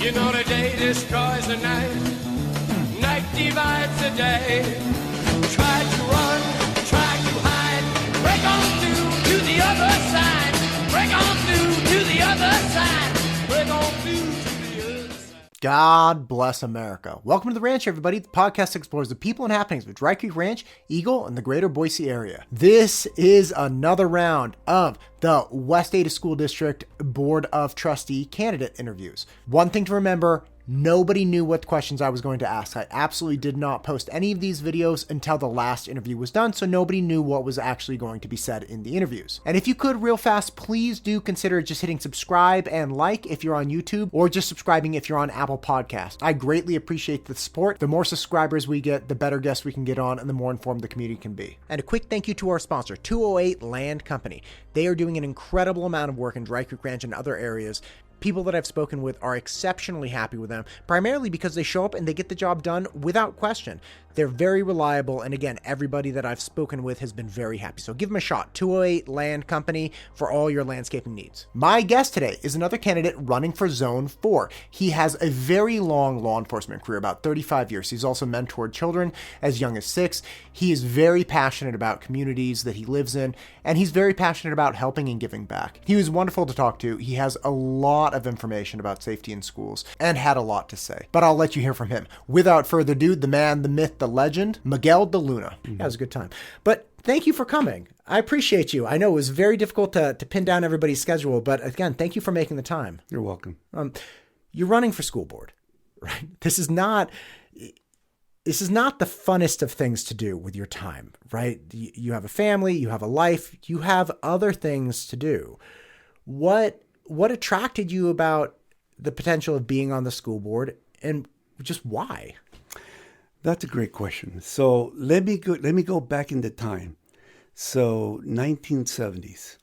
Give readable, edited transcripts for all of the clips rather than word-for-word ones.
You know the day destroys the night, night divides the day. Try to run, try to hide, break on through to the other side. Break on through to the other side. Break on through to the other side. God bless America. Welcome to The Ranch, everybody. The podcast that explores the people and happenings of Dry Creek Ranch, Eagle, and the greater Boise area. This is another round of the West Ada School District Board of Trustee candidate interviews. One thing to remember, nobody knew what questions I was going to ask. I absolutely did not post any of these videos until the last interview was done, so nobody knew what was actually going to be said in the interviews. And if you could, real fast, please do consider just hitting subscribe and like if you're on YouTube, or just subscribing if you're on Apple Podcasts. I greatly appreciate the support. The more subscribers we get, the better guests we can get on, and the more informed the community can be. And a quick thank you to our sponsor, 208 Land Company. They are doing an incredible amount of work in Dry Creek Ranch and other areas. People that I've spoken with are exceptionally happy with them, primarily because they show up and they get the job done without question. They're very reliable, and again, everybody that I've spoken with has been very happy. So give them a shot, 208 Land Company, for all your landscaping needs. My guest today is another candidate running for Zone 4. He has a very long law enforcement career, about 35 years. He's also mentored children as young as 6. He is very passionate about communities that he lives in, and he's very passionate about helping and giving back. He was wonderful to talk to. He has a lot of information about safety in schools and had a lot to say. But I'll let you hear from him. Without further ado, the man, the myth, the legend, Miguel DeLuna. That was a good time. But thank you for coming. I appreciate you. I know it was very difficult to pin down everybody's schedule, but again, thank you for making the time. You're welcome. You're running for school board, right? This is not the funnest of things to do with your time, right? You have a family, you have a life, you have other things to do. What attracted you about the potential of being on the school board, and just why? That's a great question. So let me go back into time. So 1970s.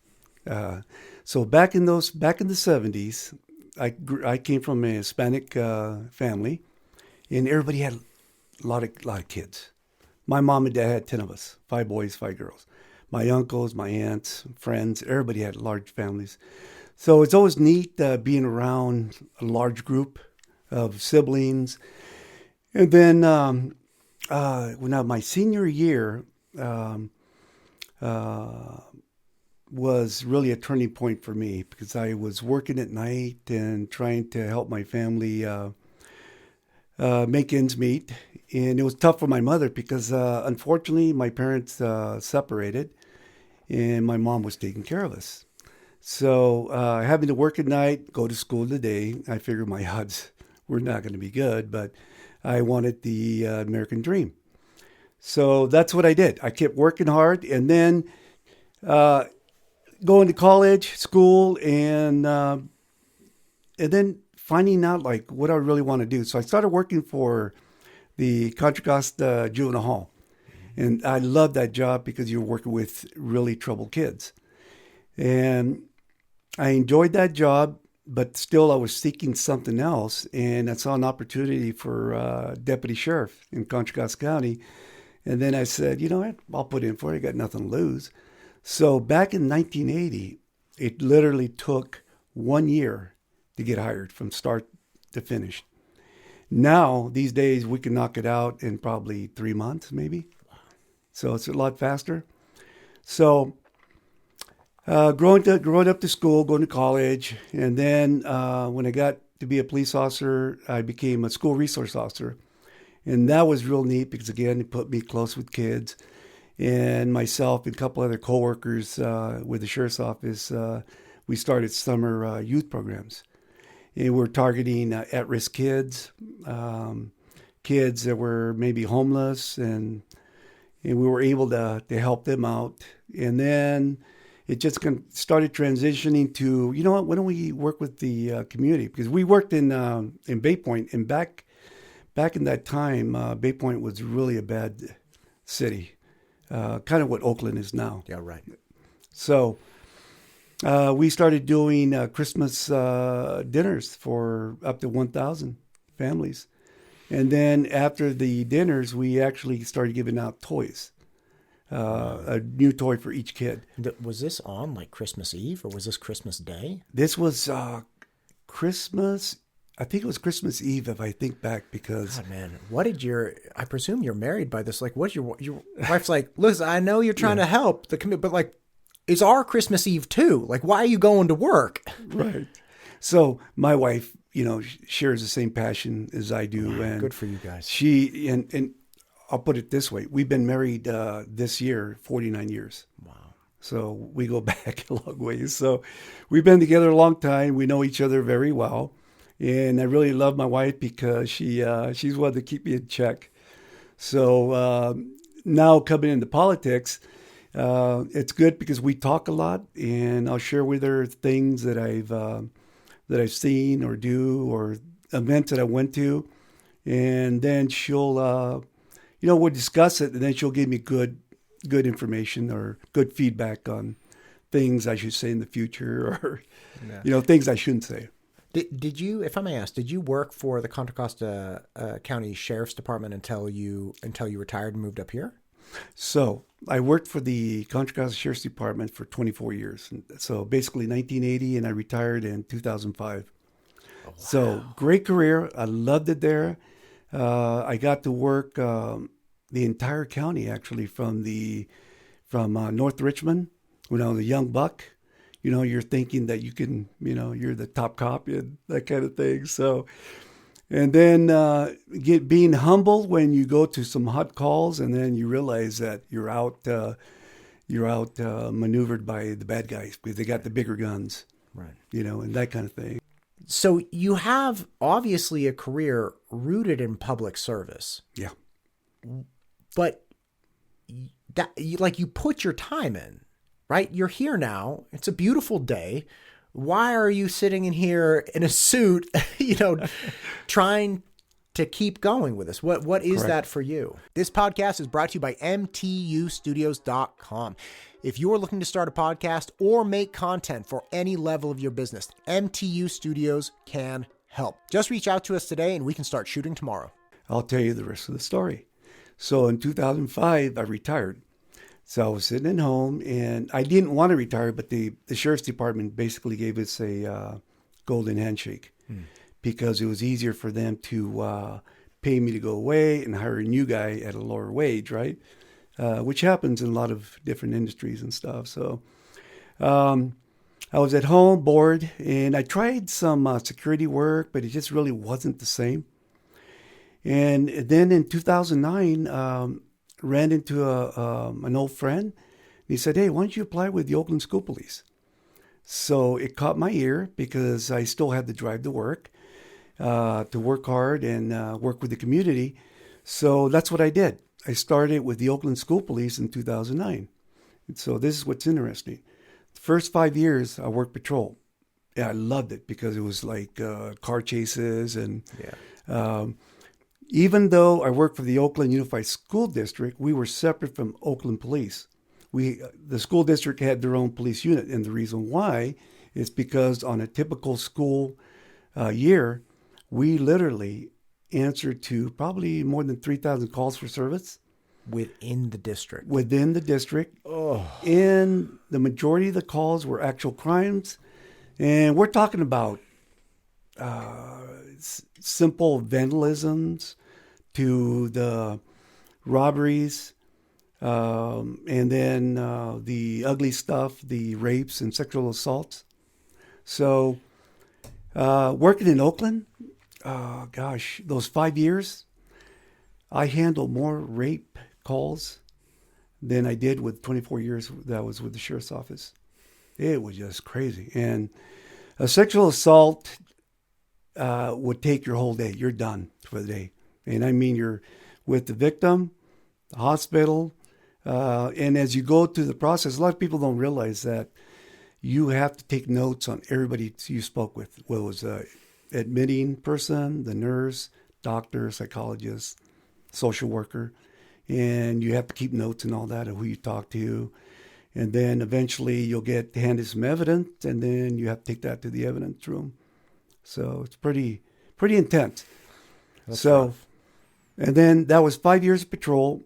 So back in the 70s, I came from a Hispanic family, and everybody had a lot of kids. My mom and dad had 10 of us, 5 boys, 5 girls. My uncles, my aunts, friends, everybody had large families. So it's always neat being around a large group of siblings. And then when my senior year was really a turning point for me, because I was working at night and trying to help my family make ends meet. And it was tough for my mother because, unfortunately, my parents separated and my mom was taking care of us. So having to work at night, go to school today, I figured my odds were not going to be good, but I wanted the American dream. So that's what I did. I kept working hard, and then going to college, school, and then finding out like what I really want to do. So I started working for the Contra Costa Juvenile Hall. And I loved that job because you're working with really troubled kids. And I enjoyed that job, but still I was seeking something else. And I saw an opportunity for deputy sheriff in Contra Costa County. And then I said, you know what, I'll put in for it. I got nothing to lose. So back in 1980, it literally took 1 year to get hired from start to finish. Now, these days, we can knock it out in probably 3 months, maybe. So it's a lot faster. So growing up to school, going to college, and then when I got to be a police officer, I became a school resource officer. And that was real neat because, again, it put me close with kids. And myself and a couple other coworkers with the sheriff's office, we started summer youth programs. And we're targeting at-risk kids, kids that were maybe homeless, and we were able to help them out. And then it just started transitioning to, you know what, why don't we work with the community? Because we worked in Bay Point, and back in that time, Bay Point was really a bad city, kind of what Oakland is now. Yeah, right. So we started doing Christmas dinners for up to 1,000 families. And then after the dinners, we actually started giving out toys, a new toy for each kid. Was this on like Christmas Eve, or was this Christmas Day? This was Christmas I think it was Christmas Eve, if I think back, because God, man, I presume you're married by this. Like, what's your wife's like, listen, I know you're trying to help the community, but like, it's our Christmas Eve too. Like, why are you going to work? Right. So my wife, shares the same passion as I do. Yeah, and good for you guys. And I'll put it this way. We've been married this year, 49 years. Wow. So we go back a long ways. So we've been together a long time. We know each other very well. And I really love my wife because she's one to keep me in check. So now coming into politics, it's good because we talk a lot, and I'll share with her things that I've seen or do, or events that I went to, and then she'll we'll discuss it, and then she'll give me good information or good feedback on things I should say in the future, or things I shouldn't say. Did you, if I may ask, did you work for the Contra Costa County Sheriff's Department until you retired and moved up here? So I worked for the Contra Costa Sheriff's Department for 24 years. So basically 1980, and I retired in 2005. Oh, wow. So great career. I loved it there. I got to work the entire county, actually, from North Richmond when I was a young buck. You're thinking that you can, you're the top cop and that kind of thing. So, and then being humbled when you go to some hot calls, and then you realize that you're out maneuvered by the bad guys because they got the bigger guns, right? And that kind of thing. So you have obviously a career rooted in public service. Yeah, but you put your time in. Right? You're here now. It's a beautiful day. Why are you sitting in here in a suit, trying to keep going with this? What is that for you? This podcast is brought to you by mtustudios.com. If you're looking to start a podcast or make content for any level of your business, MTU Studios can help. Just reach out to us today and we can start shooting tomorrow. I'll tell you the rest of the story. So in 2005, I retired. So I was sitting at home, and I didn't want to retire, but the Sheriff's Department basically gave us a golden handshake because it was easier for them to pay me to go away and hire a new guy at a lower wage, right? Which happens in a lot of different industries and stuff. So I was at home, bored, and I tried some security work, but it just really wasn't the same. And then in 2009, ran into an old friend. He said, "Hey, why don't you apply with the Oakland School Police?" So it caught my ear because I still had to drive to work hard and work with the community. So that's what I did. I started with the Oakland School Police in 2009. And so this is what's interesting. The first 5 years, I worked patrol. Yeah, I loved it because it was like car chases and... Yeah. Even though I worked for the Oakland Unified School District, we were separate from Oakland Police. The school district had their own police unit, and the reason why is because on a typical school year, we literally answered to probably more than 3,000 calls for service. Within the district? Within the district. Oh. And the majority of the calls were actual crimes, and we're talking about simple vandalisms to the robberies, and then the ugly stuff, the rapes and sexual assaults. So working in Oakland, those 5 years, I handled more rape calls than I did with 24 years that I was with the sheriff's office. It was just crazy. And a sexual assault would take your whole day. You're done for the day. And I mean, you're with the victim, the hospital, and as you go through the process, a lot of people don't realize that you have to take notes on everybody you spoke with. Whether it was the admitting person, the nurse, doctor, psychologist, social worker, and you have to keep notes and all that of who you talk to. And then eventually you'll get handed some evidence, and then you have to take that to the evidence room. So it's pretty intense. That's rough. And then that was 5 years of patrol.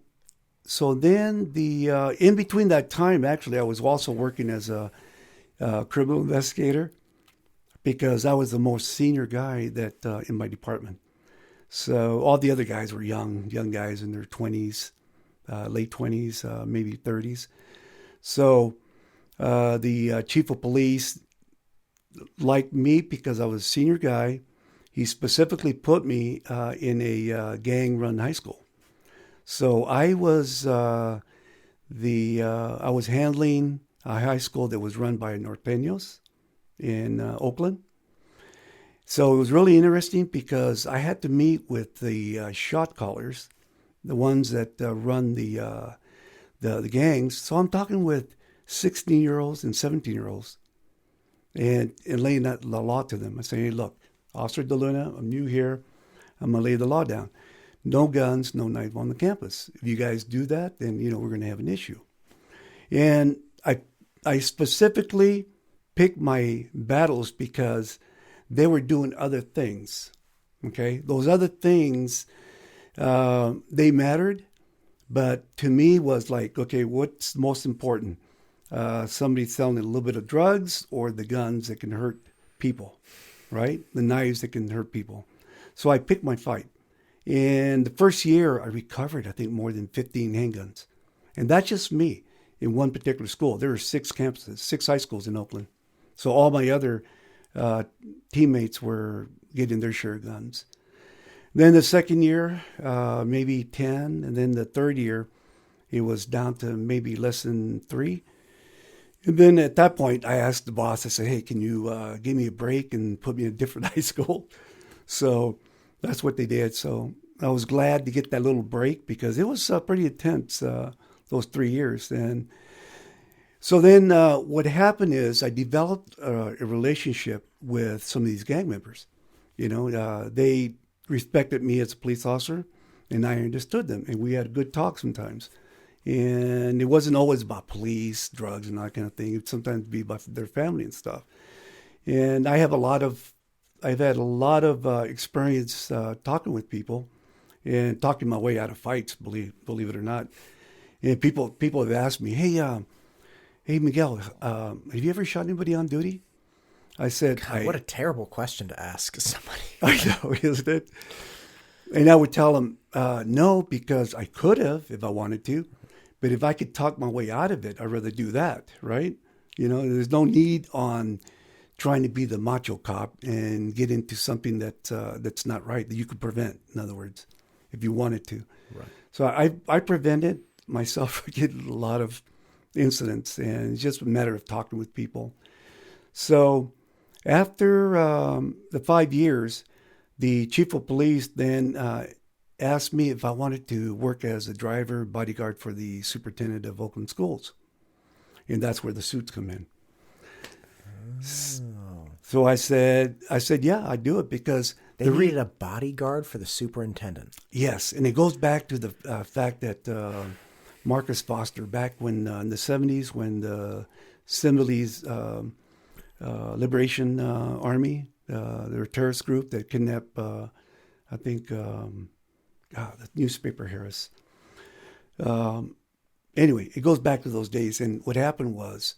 So then in between that time, actually, I was also working as a criminal investigator, because I was the most senior guy that in my department. So all the other guys were young guys in their 20s, late 20s, maybe 30s. So the chief of police liked me because I was a senior guy. He specifically put me in a gang-run high school. So I was I was handling a high school that was run by Norteños in Oakland. So it was really interesting because I had to meet with the shot callers, the ones that run the gangs. So I'm talking with 16-year-olds and 17-year-olds and laying the law to them. I say, hey, look, Officer DeLuna, I'm new here. I'm going to lay the law down. No guns, no knife on the campus. If you guys do that, then, we're going to have an issue. And I specifically picked my battles because they were doing other things, okay? Those other things, they mattered, but to me was like, okay, what's most important? Somebody selling a little bit of drugs or the guns that can hurt people, right? The knives that can hurt people. So I picked my fight. In the first year, I recovered, I think, more than 15 handguns. And that's just me in one particular school. There were 6 campuses, 6 high schools in Oakland. So all my other teammates were getting their share of guns. Then the second year, maybe 10. And then the third year, it was down to maybe less than 3. And then at that point, I asked the boss, I said, hey, can you give me a break and put me in a different high school? So that's what they did. So I was glad to get that little break because it was pretty intense, those 3 years. And so then what happened is I developed a relationship with some of these gang members. They respected me as a police officer, and I understood them. And we had good talk sometimes. And it wasn't always about police, drugs, and that kind of thing. It would sometimes be about their family and stuff. And I've had a lot of experience talking with people and talking my way out of fights, believe it or not. And people have asked me, hey Miguel, have you ever shot anybody on duty? I said, God, what a terrible question to ask somebody. I know, isn't it? And I would tell them, no, because I could have if I wanted to. But if I could talk my way out of it, I'd rather do that, right? There's no need on trying to be the macho cop and get into something that's not right, that you could prevent, in other words, if you wanted to. Right. So I prevented myself from getting a lot of incidents, and it's just a matter of talking with people. So after the 5 years, the chief of police then asked me if I wanted to work as a driver, bodyguard for the superintendent of Oakland schools. And that's where the suits come in. Oh. So I said, yeah, I'd do it because they needed a bodyguard for the superintendent. Yes, and it goes back to the fact that Marcus Foster, back when in the 70s, when the Senegalese Liberation Army, they're a terrorist group that kidnapped, I think, the newspaper Harris. Anyway, it goes back to those days, and what happened was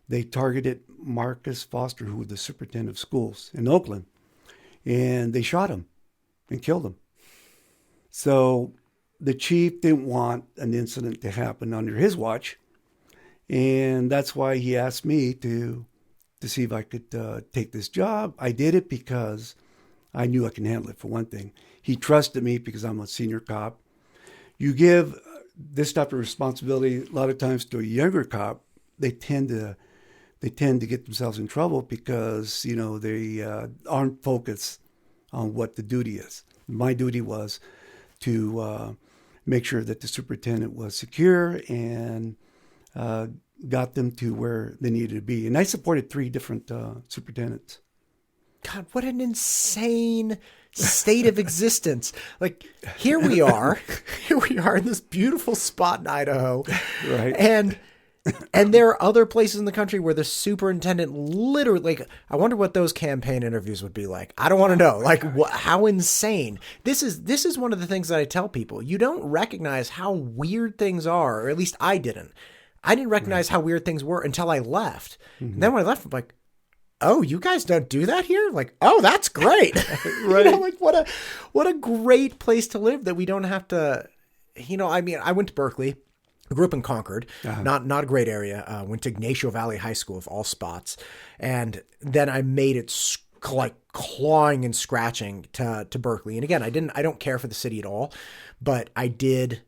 they targeted Marcus Foster, who was the superintendent of schools in Oakland, and they shot him and killed him. So the chief didn't want an incident to happen under his watch, and that's why he asked me to see if I could take this job. I did it because I knew I can handle it, for one thing. He trusted me because I'm a senior cop. You give this type of responsibility a lot of times to a younger cop, they tend to get themselves in trouble because they aren't focused on what the duty is. My duty was to make sure that the superintendent was secure and got them to where they needed to be. And I supported 3 different superintendents. God, what an insane state of existence. Like, here we are in this beautiful spot in Idaho. Right. And there are other places in the country where the superintendent literally, I wonder what those campaign interviews would be like. I don't want to know. Like, how insane. This is one of the things that I tell people. You don't recognize how weird things are, or at least I didn't. I didn't recognize how weird things were until I left. Mm-hmm. And then when I left, I'm like, oh, you guys don't do that here? Like, oh, that's great. Right. Like what a great place to live that we don't have to, I mean, I went to Berkeley. I grew up in Concord, not a great area. Went to Ignacio Valley High School of all spots. And then I made it like clawing and scratching to Berkeley. And again, I don't care for the city at all, but I did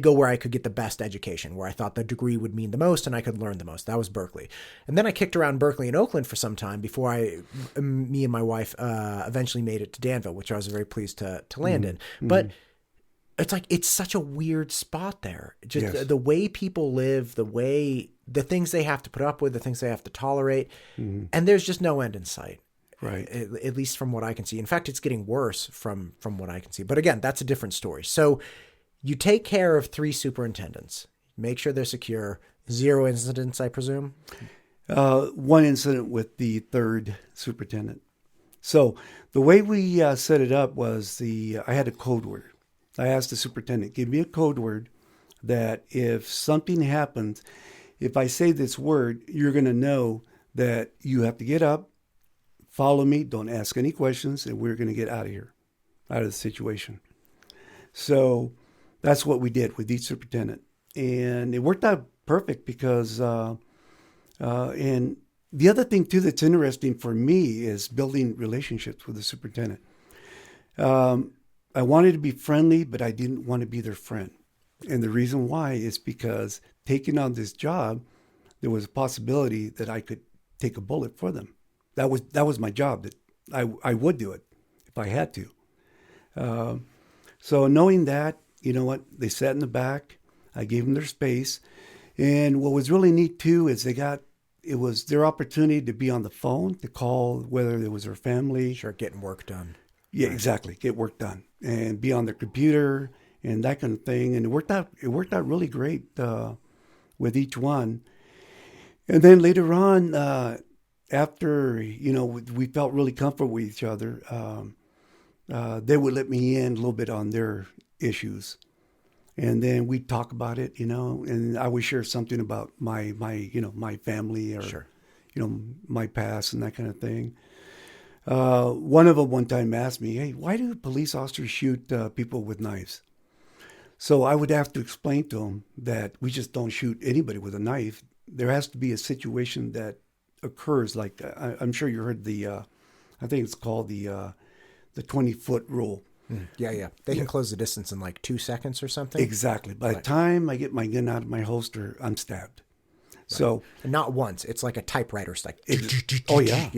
go where I could get the best education, where I thought the degree would mean the most and I could learn the most. That was Berkeley. And then I kicked around Berkeley and Oakland for some time before me and my wife eventually made it to Danville, which I was very pleased to land in. But it's like, it's such a weird spot there. Just the way people live, the things they have to put up with, the things they have to tolerate. And there's just no end in sight. Right. At least from what I can see. In fact, it's getting worse from what I can see. But again, that's a different story. So you take care of 3 superintendents, make sure they're secure, 0 incidents, I presume? 1 incident with the 3rd superintendent. So the way we set it up was I had a code word. I asked the superintendent, give me a code word that if something happens, if I say this word, you're going to know that you have to get up, follow me, don't ask any questions, and we're going to get out of here, out of the situation. So that's what we did with each superintendent. And it worked out perfect because, and the other thing too that's interesting for me is building relationships with the superintendent. I wanted to be friendly, but I didn't want to be their friend. And the reason why is because taking on this job, there was a possibility that I could take a bullet for them. That was my job, that I would do it if I had to. So knowing that, you know what, they sat in the back, I gave them their space. And what was really neat too is it was their opportunity to be on the phone, to call, whether it was their family. Sure, getting work done. Yeah, exactly. Get work done and be on their computer and that kind of thing. And it worked out really great with each one. And then later on, after, we felt really comfortable with each other, they would let me in a little bit on their issues. And then we'd talk about it, and I would share something about my family or, sure, my past and that kind of thing. One of them one time asked me, hey, why do police officers shoot people with knives? So I would have to explain to them that we just don't shoot anybody with a knife. There has to be a situation that occurs. Like I'm sure you heard I think it's called the 20-foot rule. Yeah. They can close the distance in like 2 seconds or something. Exactly. By the time I get my gun out of my holster, I'm stabbed. Right. So, and not once. It's like a typewriter. It's like, oh yeah.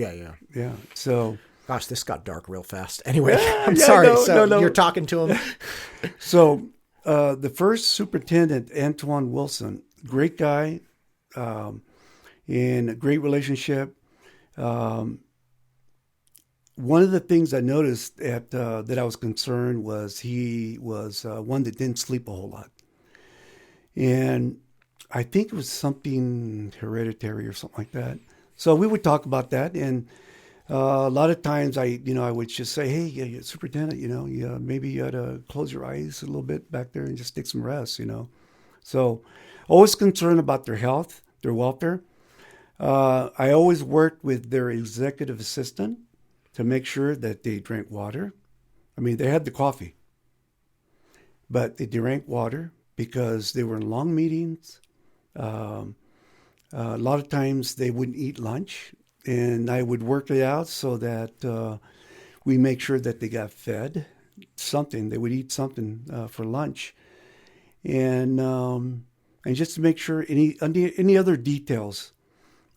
Yeah. So, gosh, this got dark real fast. Anyway, I'm yeah, sorry. No. You're talking to him. So, the first superintendent, Antoine Wilson, great guy, and a great relationship. One of the things I noticed that I was concerned was he was one that didn't sleep a whole lot. And I think it was something hereditary or something like that. So we would talk about that. And a lot of times I would just say, hey, superintendent, maybe you ought to close your eyes a little bit back there and just take some rest, So always concerned about their health, their welfare. I always worked with their executive assistant to make sure that they drank water. I mean, they had the coffee, but they drank water because they were in long meetings. A lot of times they wouldn't eat lunch, and I would work it out so that we make sure that they got fed something. They would eat something for lunch, and just to make sure any other details.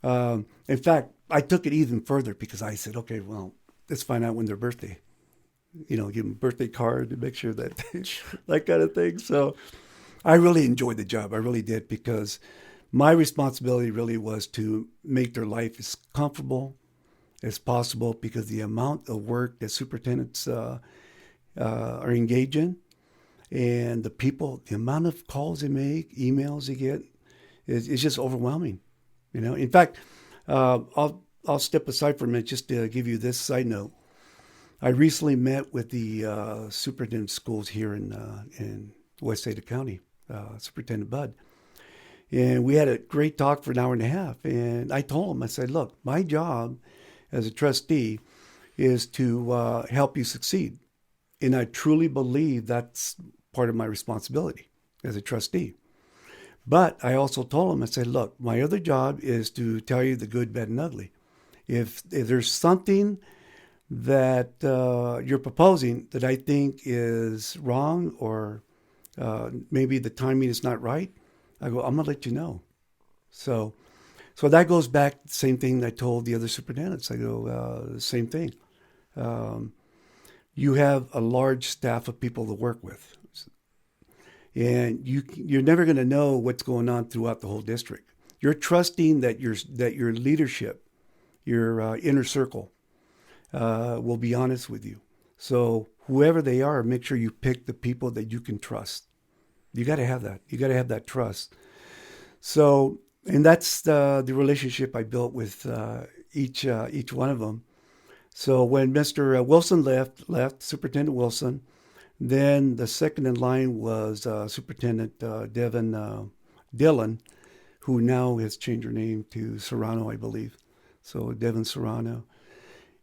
In fact, I took it even further because I said, okay, well, let's find out when their birthday. Give them a birthday card to make sure that that kind of thing. So I really enjoyed the job. I really did, because my responsibility really was to make their life as comfortable as possible, because the amount of work that superintendents are engaged in, and the amount of calls they make, emails they get, is just overwhelming. In fact, I'll step aside for a minute just to give you this side note. I recently met with the superintendent of schools here in West Ada County, Superintendent Budd. And we had a great talk for an hour and a half. And I told him, I said, look, my job as a trustee is to help you succeed. And I truly believe that's part of my responsibility as a trustee. But I also told him, I said, look, my other job is to tell you the good, bad, and ugly. If there's something that you're proposing that I think is wrong or maybe the timing is not right, I go, I'm going to let you know. So that goes back to the same thing I told the other superintendents. I go, same thing. You have a large staff of people to work with. And you're never going to know what's going on throughout the whole district. You're trusting that your leadership, your inner circle, will be honest with you. So whoever they are, make sure you pick the people that you can trust. You got to have that. You got to have that trust. So, and that's the relationship I built with each one of them. So when Mr. Wilson left, Superintendent Wilson, then the second in line was Superintendent Dillon, who now has changed her name to Serrano, I believe. So Devin Serrano.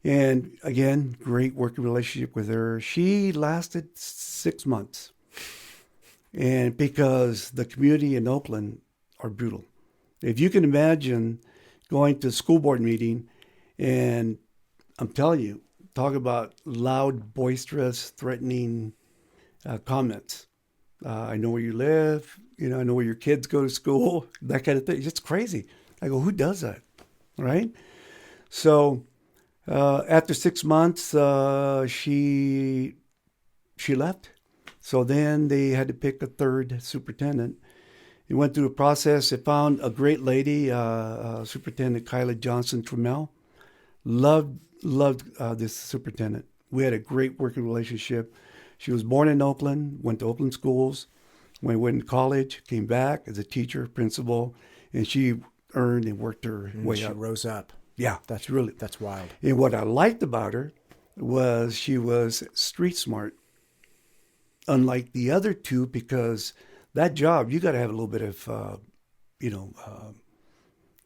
And again, great working relationship with her. She lasted 6 months. And because the community in Oakland are brutal. If you can imagine going to a school board meeting and I'm telling you, talk about loud, boisterous, threatening comments. I know where you live. I know where your kids go to school, that kind of thing. It's crazy. I go, who does that? Right? So after 6 months, she left. So then they had to pick a third superintendent. It went through a process. They found a great lady, Superintendent Kyla Johnson Trammell. Loved this superintendent. We had a great working relationship. She was born in Oakland, went to Oakland schools, went to college, came back as a teacher, principal, and she earned and worked her way up. She rose up. Yeah, That's wild. And what I liked about her was she was street smart, unlike the other two, because that job, you got to have a little bit of, I don't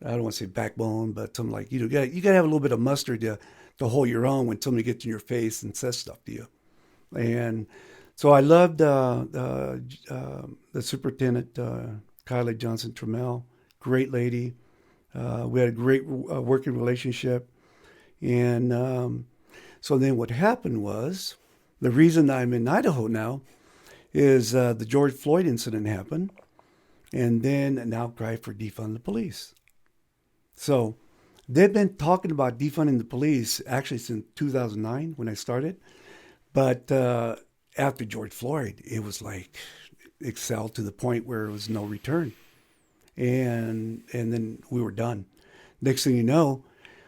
want to say backbone, but something like, you got to have a little bit of mustard to hold your own when somebody gets in your face and says stuff to you. And so I loved the superintendent, Kyla Johnson Trammell, great lady. We had a great working relationship. And so then what happened was, the reason I'm in Idaho now is the George Floyd incident happened, and then an outcry for defund the police. So they've been talking about defunding the police actually since 2009 when I started. But after George Floyd, it was like excelled to the point where it was no return. And then we were done. Next thing you know,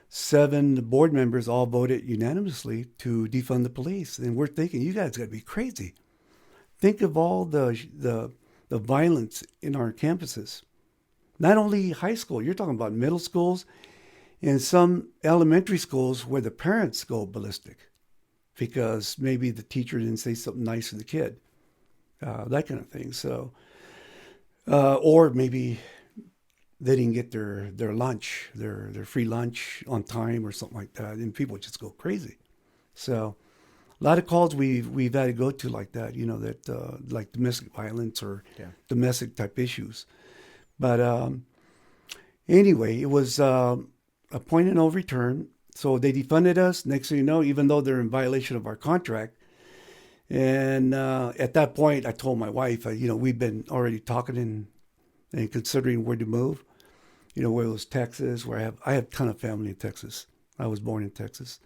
7 board members all voted unanimously to defund the police. And we're thinking, you guys got to be crazy. Think of all the violence in our campuses. Not only high school, you're talking about middle schools and some elementary schools where the parents go ballistic because maybe the teacher didn't say something nice to the kid, that kind of thing. So, or maybe they didn't get their lunch, their free lunch on time or something like that, and people just go crazy. So, a lot of calls we've had to go to like that, that like domestic violence or domestic type issues. But anyway, it was a point of no return. So they defunded us. Next thing you know, even though they're in violation of our contract. And at that point, I told my wife, we've been already talking and considering where to move. Where it was Texas, where I have a ton of family in Texas. I was born in Texas.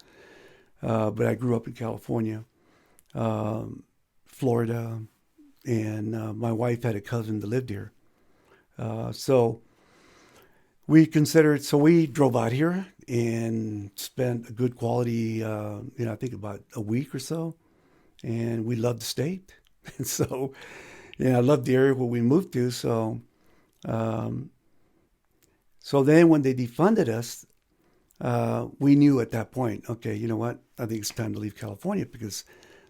But I grew up in California, Florida, and my wife had a cousin that lived here. So we considered, so we drove out here and spent a good quality, I think about a week or so. And we loved the state. And so, I loved the area where we moved to. So, so then when they defunded us, we knew at that point, okay, you know what? I think it's time to leave California because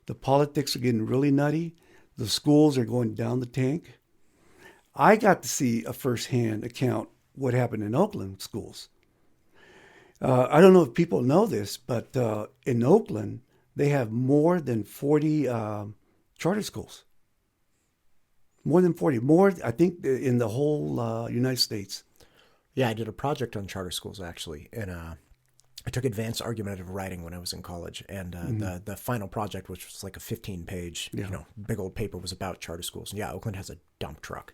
the politics are getting really nutty. The schools are going down the tank. I got to see a firsthand account what happened in Oakland schools. I don't know if people know this, but in Oakland, they have more than 40 charter schools. More than 40. More, I think, in the whole United States. Yeah, I did a project on charter schools, actually, and I took advanced argumentative writing when I was in college, and the final project, which was like a 15-page, big old paper, was about charter schools. And yeah, Oakland has a dump truck.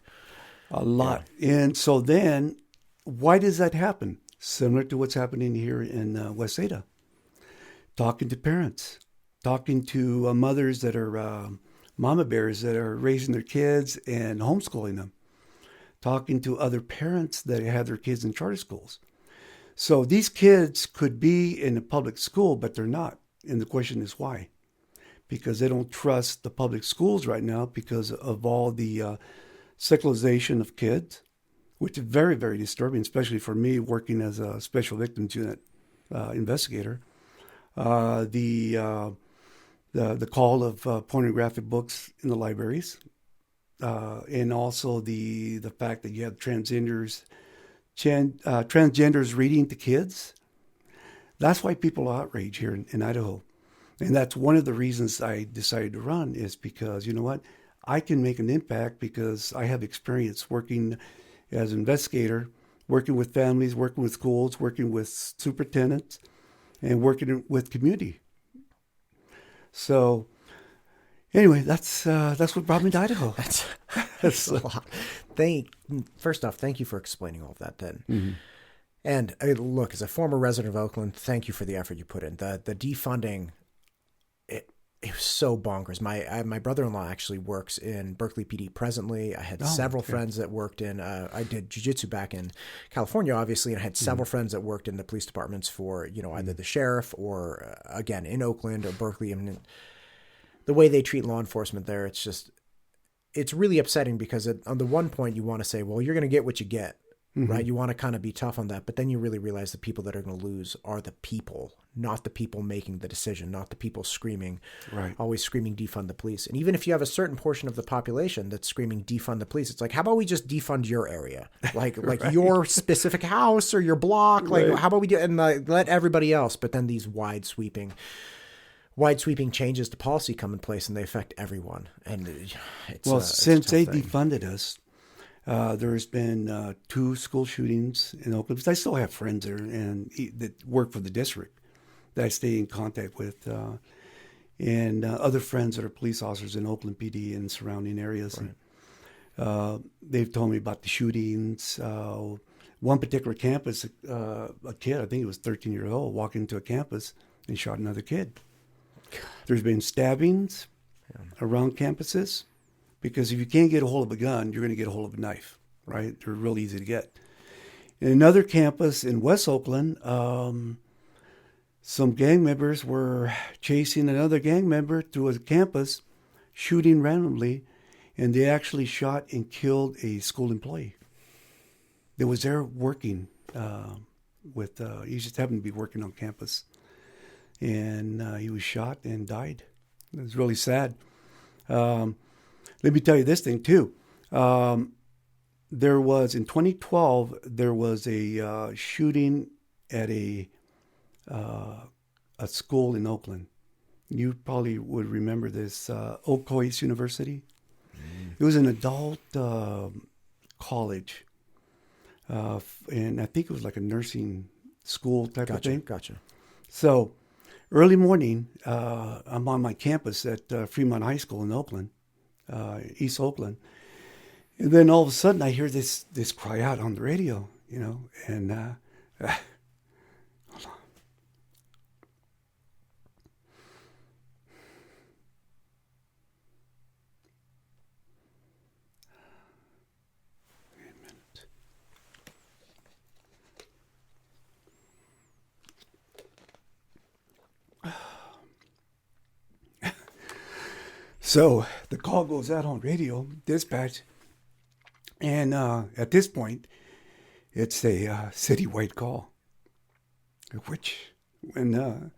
A lot. Yeah. And so then, why does that happen? Similar to what's happening here in West Ada. Talking to parents, talking to mothers that are mama bears that are raising their kids and homeschooling them, talking to other parents that have their kids in charter schools. So these kids could be in a public school, but they're not. And the question is why? Because they don't trust the public schools right now because of all the secularization of kids, which is very, very disturbing, especially for me working as a special victims unit investigator. The call of pornographic books in the libraries, and also the fact that you have transgenders reading to kids. That's why people are outraged here in Idaho. And that's one of the reasons I decided to run, is because, you know what, I can make an impact because I have experience working as an investigator, working with families, working with schools, working with superintendents, and working with community. So anyway, that's what brought me to Idaho. That's a lot. First off, thank you for explaining all of that then. Mm-hmm. And look, as a former resident of Oakland, thank you for the effort you put in. The defunding, it was so bonkers. My brother-in-law actually works in Berkeley PD presently. I had several friends that worked in, I did jiu-jitsu back in California, obviously, and I had several friends that worked in the police departments for, either the sheriff or, again, in Oakland or Berkeley. I mean, the way they treat law enforcement there, it's really upsetting because on the one point you want to say, well, you're going to get what you get, right? You want to kind of be tough on that, but then you really realize the people that are going to lose are the people, not the people making the decision, not the people screaming, always screaming defund the police. And even if you have a certain portion of the population that's screaming defund the police, it's like, how about we just defund your area? Like your specific house or your block? Like, how about we do, and let everybody else, but then these wide sweeping changes to policy come in place and they affect everyone. And since they defunded us, there's been 2 school shootings in Oakland. I still have friends there and that work for the district that I stay in contact with, and other friends that are police officers in Oakland PD and surrounding areas. Right. And, they've told me about the shootings. One particular campus, a kid, I think he was 13 years old, walked into a campus and shot another kid. There's been stabbings around campuses because if you can't get a hold of a gun, you're going to get a hold of a knife, right? They're real easy to get. In another campus in West Oakland, some gang members were chasing another gang member through a campus, shooting randomly, and they actually shot and killed a school employee that was there working he just happened to be working on campus. And he was shot and died. It was really sad. Let me tell you this thing too. There was, in 2012, there was a shooting at a school in Oakland. You probably would remember this, Oakland University. It was an adult college. And I think it was like a nursing school type of thing. Gotcha. So early morning, I'm on my campus at Fremont High School in Oakland, East Oakland. And then all of a sudden I hear this cry out on the radio, and hold on. Wait a minute. So the call goes out on radio, dispatch, and at this point, it's a citywide call. Which, when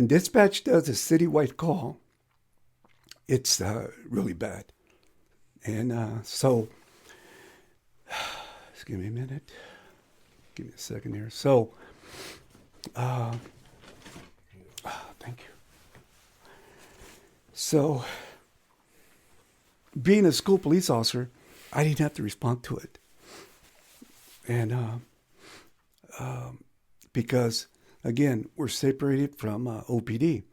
dispatch does a citywide call, it's really bad. And so, just give me a minute. Give me a second here. So, Thank you. So, being a school police officer, I didn't have to respond to it. And because, again, we're separated from OPD.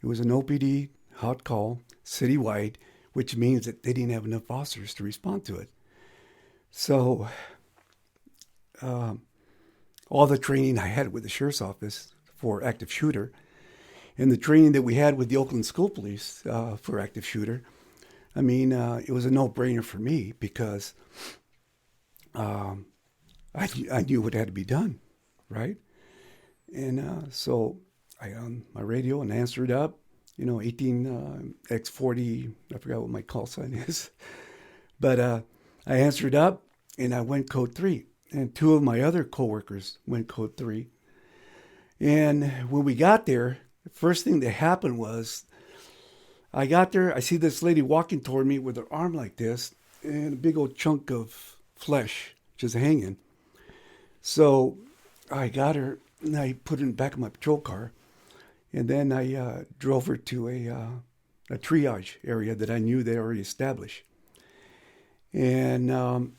It was an OPD hot call, citywide, which means that they didn't have enough officers to respond to it. So, all the training I had with the sheriff's office for active shooter, and the training that we had with the Oakland School Police for active shooter, I mean, it was a no-brainer for me because I knew what had to be done, right? And so I on my radio and answered up, 18X40, I forgot what my call sign is. But I answered up and I went code 3. And 2 of my other coworkers went code 3. And when we got there, the first thing that happened was I got there, I see this lady walking toward me with her arm like this and a big old chunk of flesh just hanging. So I got her and I put her in the back of my patrol car. And then I drove her to a triage area that I knew they already established. And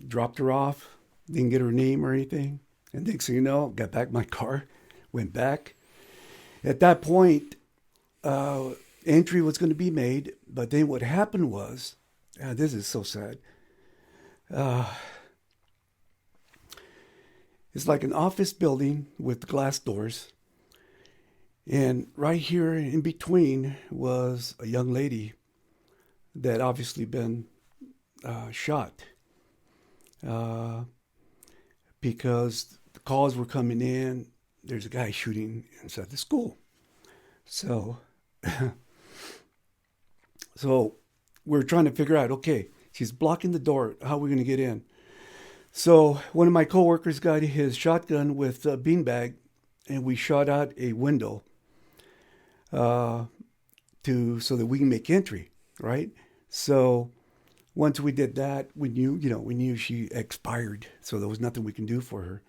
dropped her off, didn't get her name or anything. And next thing you know, got back in my car, went back. At that point, entry was going to be made. But then what happened was, this is so sad. It's like an office building with glass doors. And right here in between was a young lady that obviously been shot because the calls were coming in. There's a guy shooting inside the school. So, so we're trying to figure out, okay, she's blocking the door. How are we going to get in? So one of my coworkers got his shotgun with a beanbag, and we shot out a window so that we can make entry, right? So once we did that, we knew she expired, so there was nothing we can do for her.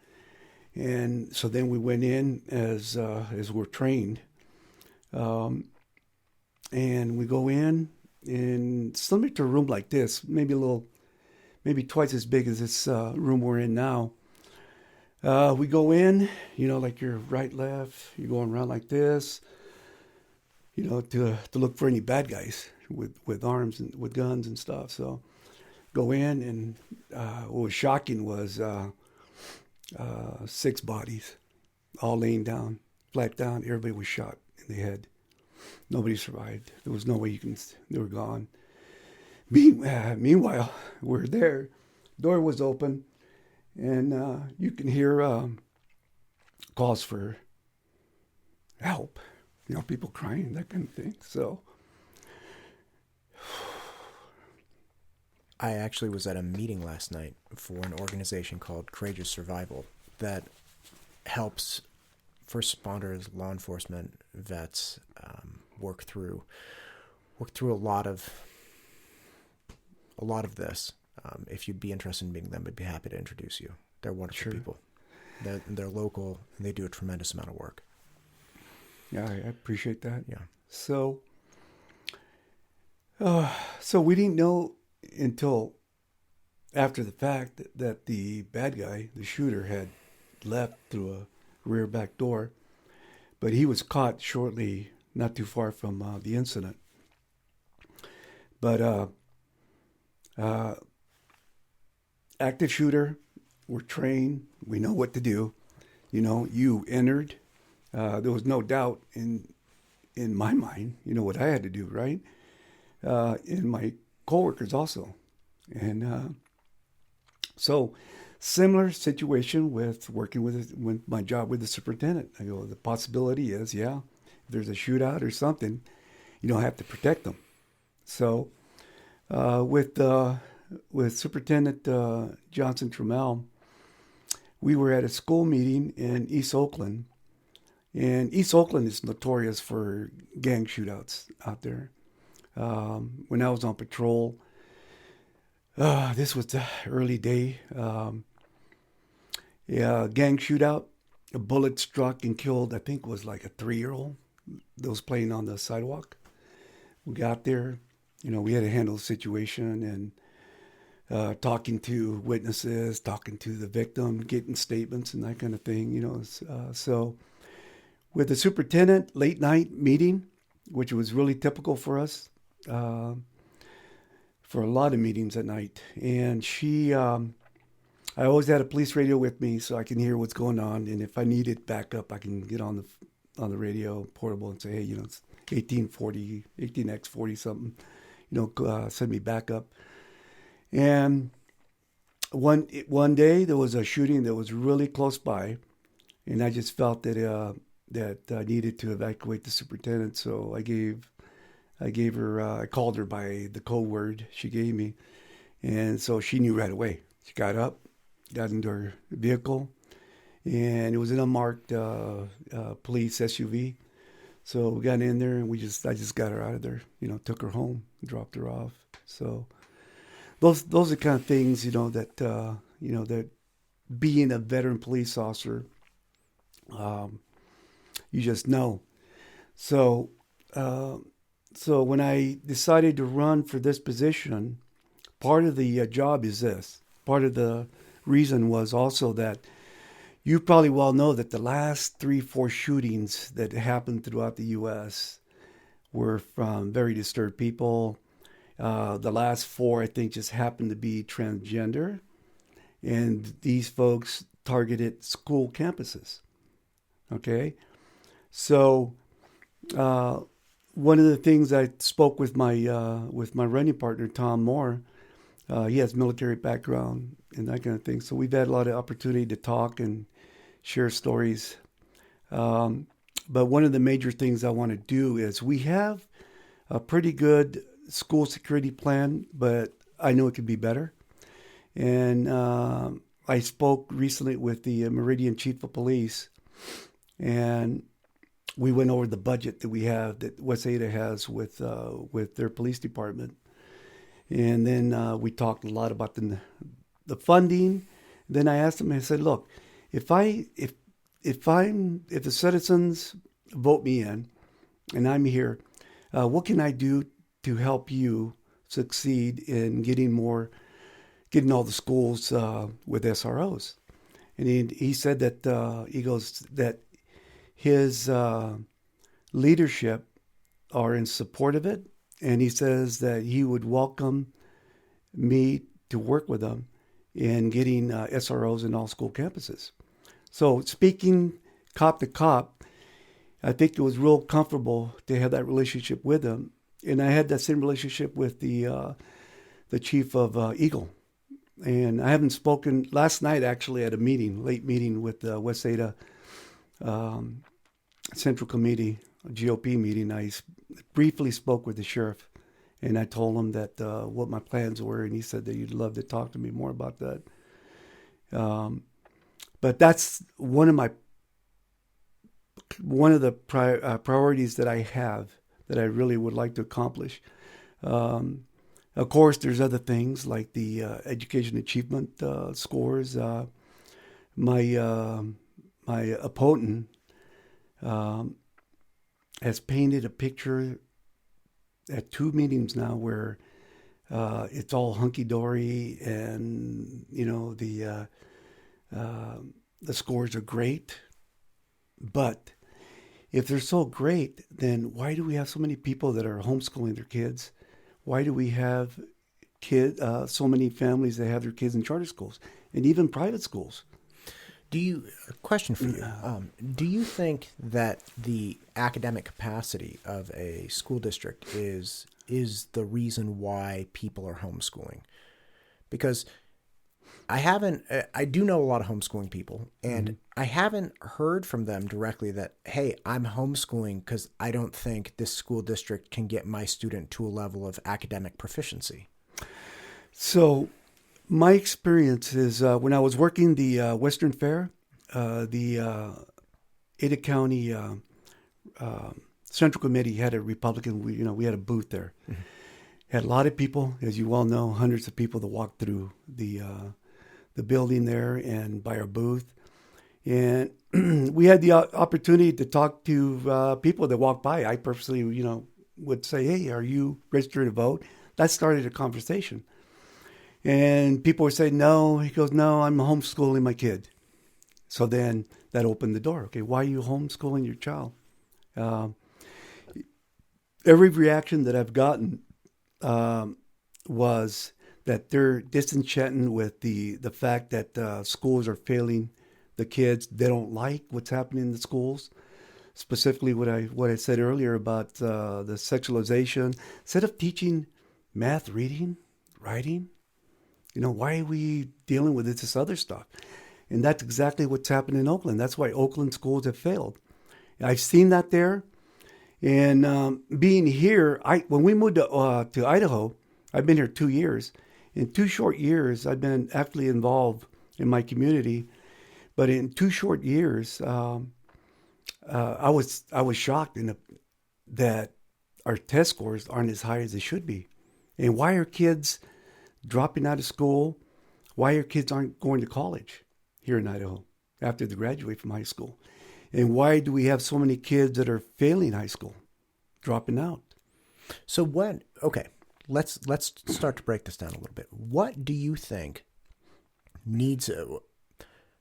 And so then we went in as we're trained, and we go in similar to a room like this, maybe twice as big as this room we're in now. We go in, like you're right, left, you're going around like this, to look for any bad guys with arms and with guns and stuff. So go in, and what was shocking was 6 bodies, all laying down, flat down. Everybody was shot in the head. Nobody survived. There was no way they were gone. Meanwhile, we're there. Door was open, and you can hear calls for help. People crying, that kind of thing. So I actually was at a meeting last night for an organization called Courageous Survival that helps first responders, law enforcement, vets work through a lot of this. If you'd be interested in meeting them, I'd be happy to introduce you. They're wonderful people. They're local, and they do a tremendous amount of work. Yeah, I appreciate that. Yeah. So we didn't know until after the fact that the bad guy, the shooter, had left through a rear back door, but he was caught shortly, not too far from the incident. But active shooter, we're trained, we know what to do. You entered. There was no doubt in my mind, what I had to do, right? And my coworkers also. And so similar situation with working with my job with the superintendent. I go, the possibility is, if there's a shootout or something, you don't have to protect them. So with Superintendent Johnson Trammell, we were at a school meeting in East Oakland. And East Oakland is notorious for gang shootouts out there. When I was on patrol, this was the early day. Gang shootout, a bullet struck and killed, I think it was like a 3-year-old that was playing on the sidewalk. We got there, we had to handle the situation and talking to witnesses, talking to the victim, getting statements and that kind of thing, So with the superintendent, late night meeting, which was really typical for us, for a lot of meetings at night. And I always had a police radio with me so I can hear what's going on. And if I needed backup, I can get on the radio portable and say, hey, it's 1840, 18X40 something, send me backup. And one day there was a shooting that was really close by, and I just felt that I needed to evacuate the superintendent. So I gave her, I called her by the code word she gave me. And so she knew right away. She got up, got into her vehicle, and it was an unmarked police SUV. So we got in there and I just got her out of there, took her home, dropped her off. So those are the kind of things, that being a veteran police officer, you just know. So when I decided to run for this position, part of the job is this. Part of the reason was also that you probably well know that the last 3-4 shootings that happened throughout the U.S. were from very disturbed people. The last 4, I think, just happened to be transgender. And these folks targeted school campuses. Okay? So one of the things I spoke with my running partner, Tom Moore, he has military background and that kind of thing. So we've had a lot of opportunity to talk and share stories. But one of the major things I want to do is we have a pretty good school security plan, but I know it could be better. And I spoke recently with the Meridian Chief of Police, and we went over the budget that we have, that WASD has with their police department. And then we talked a lot about the funding. Then I asked him, I said, look, if the citizens vote me in and I'm here, what can I do to help you succeed in getting all the schools with SROs? And he said that he goes that his leadership are in support of it, and he says that he would welcome me to work with them in getting SROs in all school campuses. So speaking cop to cop, I think it was real comfortable to have that relationship with him. And I had that same relationship with the chief of Eagle. And I haven't spoken last night, actually, at a late meeting with the West Ada Central Committee, GOP meeting. I briefly spoke with the sheriff, and I told him that what my plans were, and he said that he'd love to talk to me more about that. But that's one of the priorities that I have that I really would like to accomplish. Of course, there's other things like the education achievement scores. My opponent has painted a picture at 2 meetings now where it's all hunky-dory and, the scores are great. But if they're so great, then why do we have so many people that are homeschooling their kids? Why do we have so many families that have their kids in charter schools and even private schools? A question for you. Do you think that the academic capacity of a school district is the reason why people are homeschooling? Because I do know a lot of homeschooling people, and I haven't heard from them directly that, hey, I'm homeschooling because I don't think this school district can get my student to a level of academic proficiency. So my experience is when I was working the Western Fair, the Ada County Central Committee had a Republican. We had a booth there. Mm-hmm. Had a lot of people, as you well know, hundreds of people that walked through the building there and by our booth. And we had the opportunity to talk to people that walk by. I purposely, would say, hey, are you registered to vote? That started a conversation. And people would say, no. He goes, no, I'm homeschooling my kid. So then that opened the door. Okay, why are you homeschooling your child? Every reaction that I've gotten was that they're disenchanted with the fact that schools are failing the kids. They don't like what's happening in the schools. Specifically, what I said earlier about the sexualization. Instead of teaching math, reading, writing, why are we dealing with this other stuff? And that's exactly what's happened in Oakland. That's why Oakland schools have failed. I've seen that there. And being here, when we moved to Idaho, I've been here 2 years. In 2 short years, I've been actively involved in my community. But in 2 short years, I was shocked that our test scores aren't as high as they should be. And why are kids dropping out of school? Why are kids aren't going to college here in Idaho after they graduate from high school? And why do we have so many kids that are failing high school, dropping out? So let's start to break this down a little bit. What do you think needs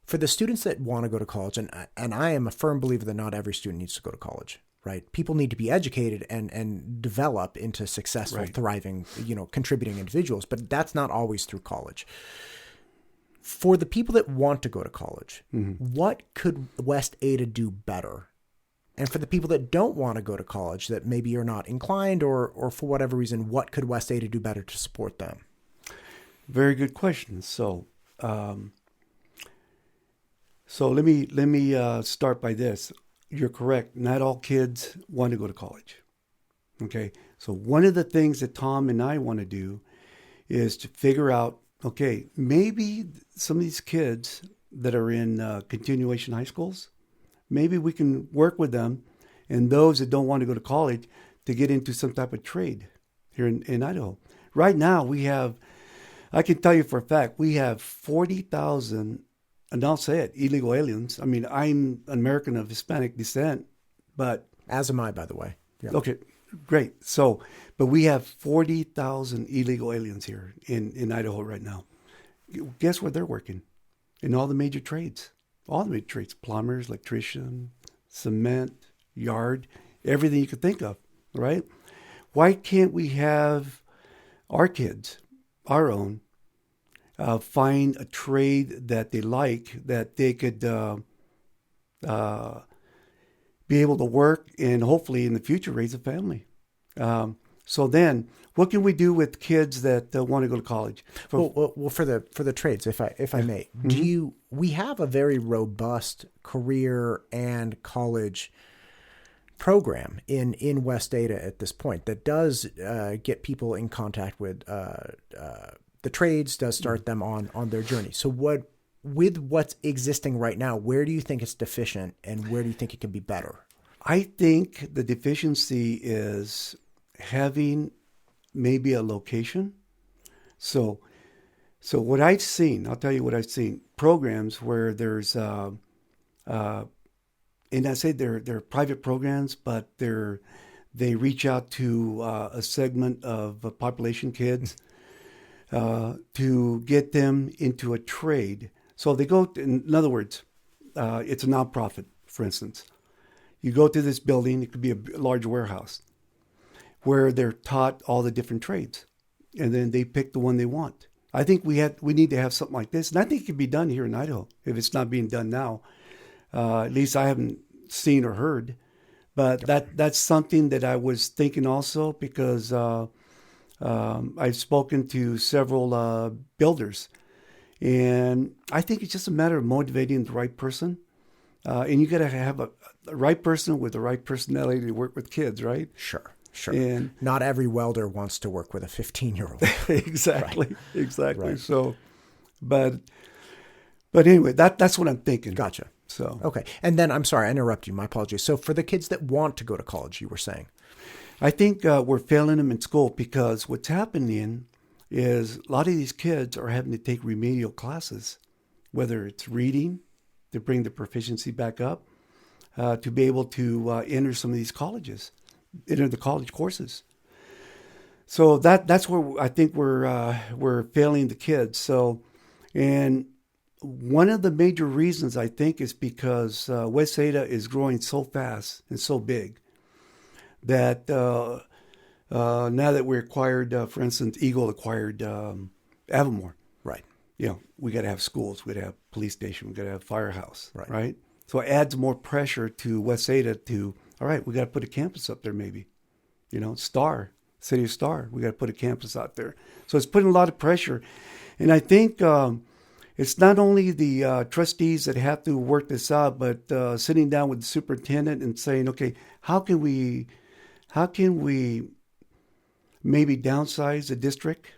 for the students that want to go to college? And I am a firm believer that not every student needs to go to college, right? People need to be educated and develop into successful, right, thriving, contributing individuals, but that's not always through college. For the people that want to go to college, what could West Ada do better? And for the people that don't want to go to college, that maybe you're not inclined or for whatever reason, what could West Ada do better to support them? Very good question. So let me start by this. You're correct. Not all kids want to go to college. Okay. So one of the things that Tom and I want to do is to figure out, okay, maybe some of these kids that are in continuation high schools, maybe we can work with them and those that don't want to go to college to get into some type of trade here in Idaho. Right now, I can tell you for a fact, we have 40,000, and I'll say it, illegal aliens. I mean, I'm an American of Hispanic descent, but... As am I, by the way. Yeah. Okay, great. But we have 40,000 illegal aliens here in Idaho right now. Guess where they're working? In all the major trades. All the major trades. Plumbers, electrician, cement, yard, everything you could think of, right? Why can't we have our kids, our own, find a trade that they like, that they could be able to work and hopefully in the future raise a family? So then, what can we do with kids that want to go to college? Well, for the trades, if I may, we have a very robust career and college program in West Ada at this point that does get people in contact with the trades, does start them on their journey. So with what's existing right now, where do you think it's deficient and where do you think it can be better? I think the deficiency is having maybe a location. So what I've seen, I'll tell you what I've seen, programs where there's, and I say they're private programs, but they reach out to a segment of population kids to get them into a trade. So they go, in other words, it's a nonprofit, for instance. You go to this building, it could be a large warehouse, where they're taught all the different trades, and then they pick the one they want. I think we need to have something like this, and I think it can be done here in Idaho if it's not being done now. At least I haven't seen or heard, but that's something that I was thinking also because I've spoken to several builders, and I think it's just a matter of motivating the right person, and you got to have a right person with the right personality to work with kids, right? Sure. And not every welder wants to work with a 15-year-old. Exactly. Right. So, but anyway, that's what I'm thinking. Gotcha. So, okay. And then, I'm sorry, I interrupted you. My apologies. So for the kids that want to go to college, you were saying? I think we're failing them in school because what's happening is a lot of these kids are having to take remedial classes, whether it's reading, to bring the proficiency back up, to be able to enter some of these colleges, enter the college courses. So that's where I think we're failing the kids. So, and one of the major reasons I think is because West Ada is growing so fast and so big that now that we acquired, for instance, Eagle acquired Avamore. Right. You know, we got to have schools, we got to have police station, we got to have firehouse, right? So it adds more pressure to West Ada to, all right, we got to put a campus up there maybe. You know, City of Star, we got to put a campus out there. So it's putting a lot of pressure. And I think it's not only the trustees that have to work this out, but sitting down with the superintendent and saying, okay, how can we maybe downsize the district?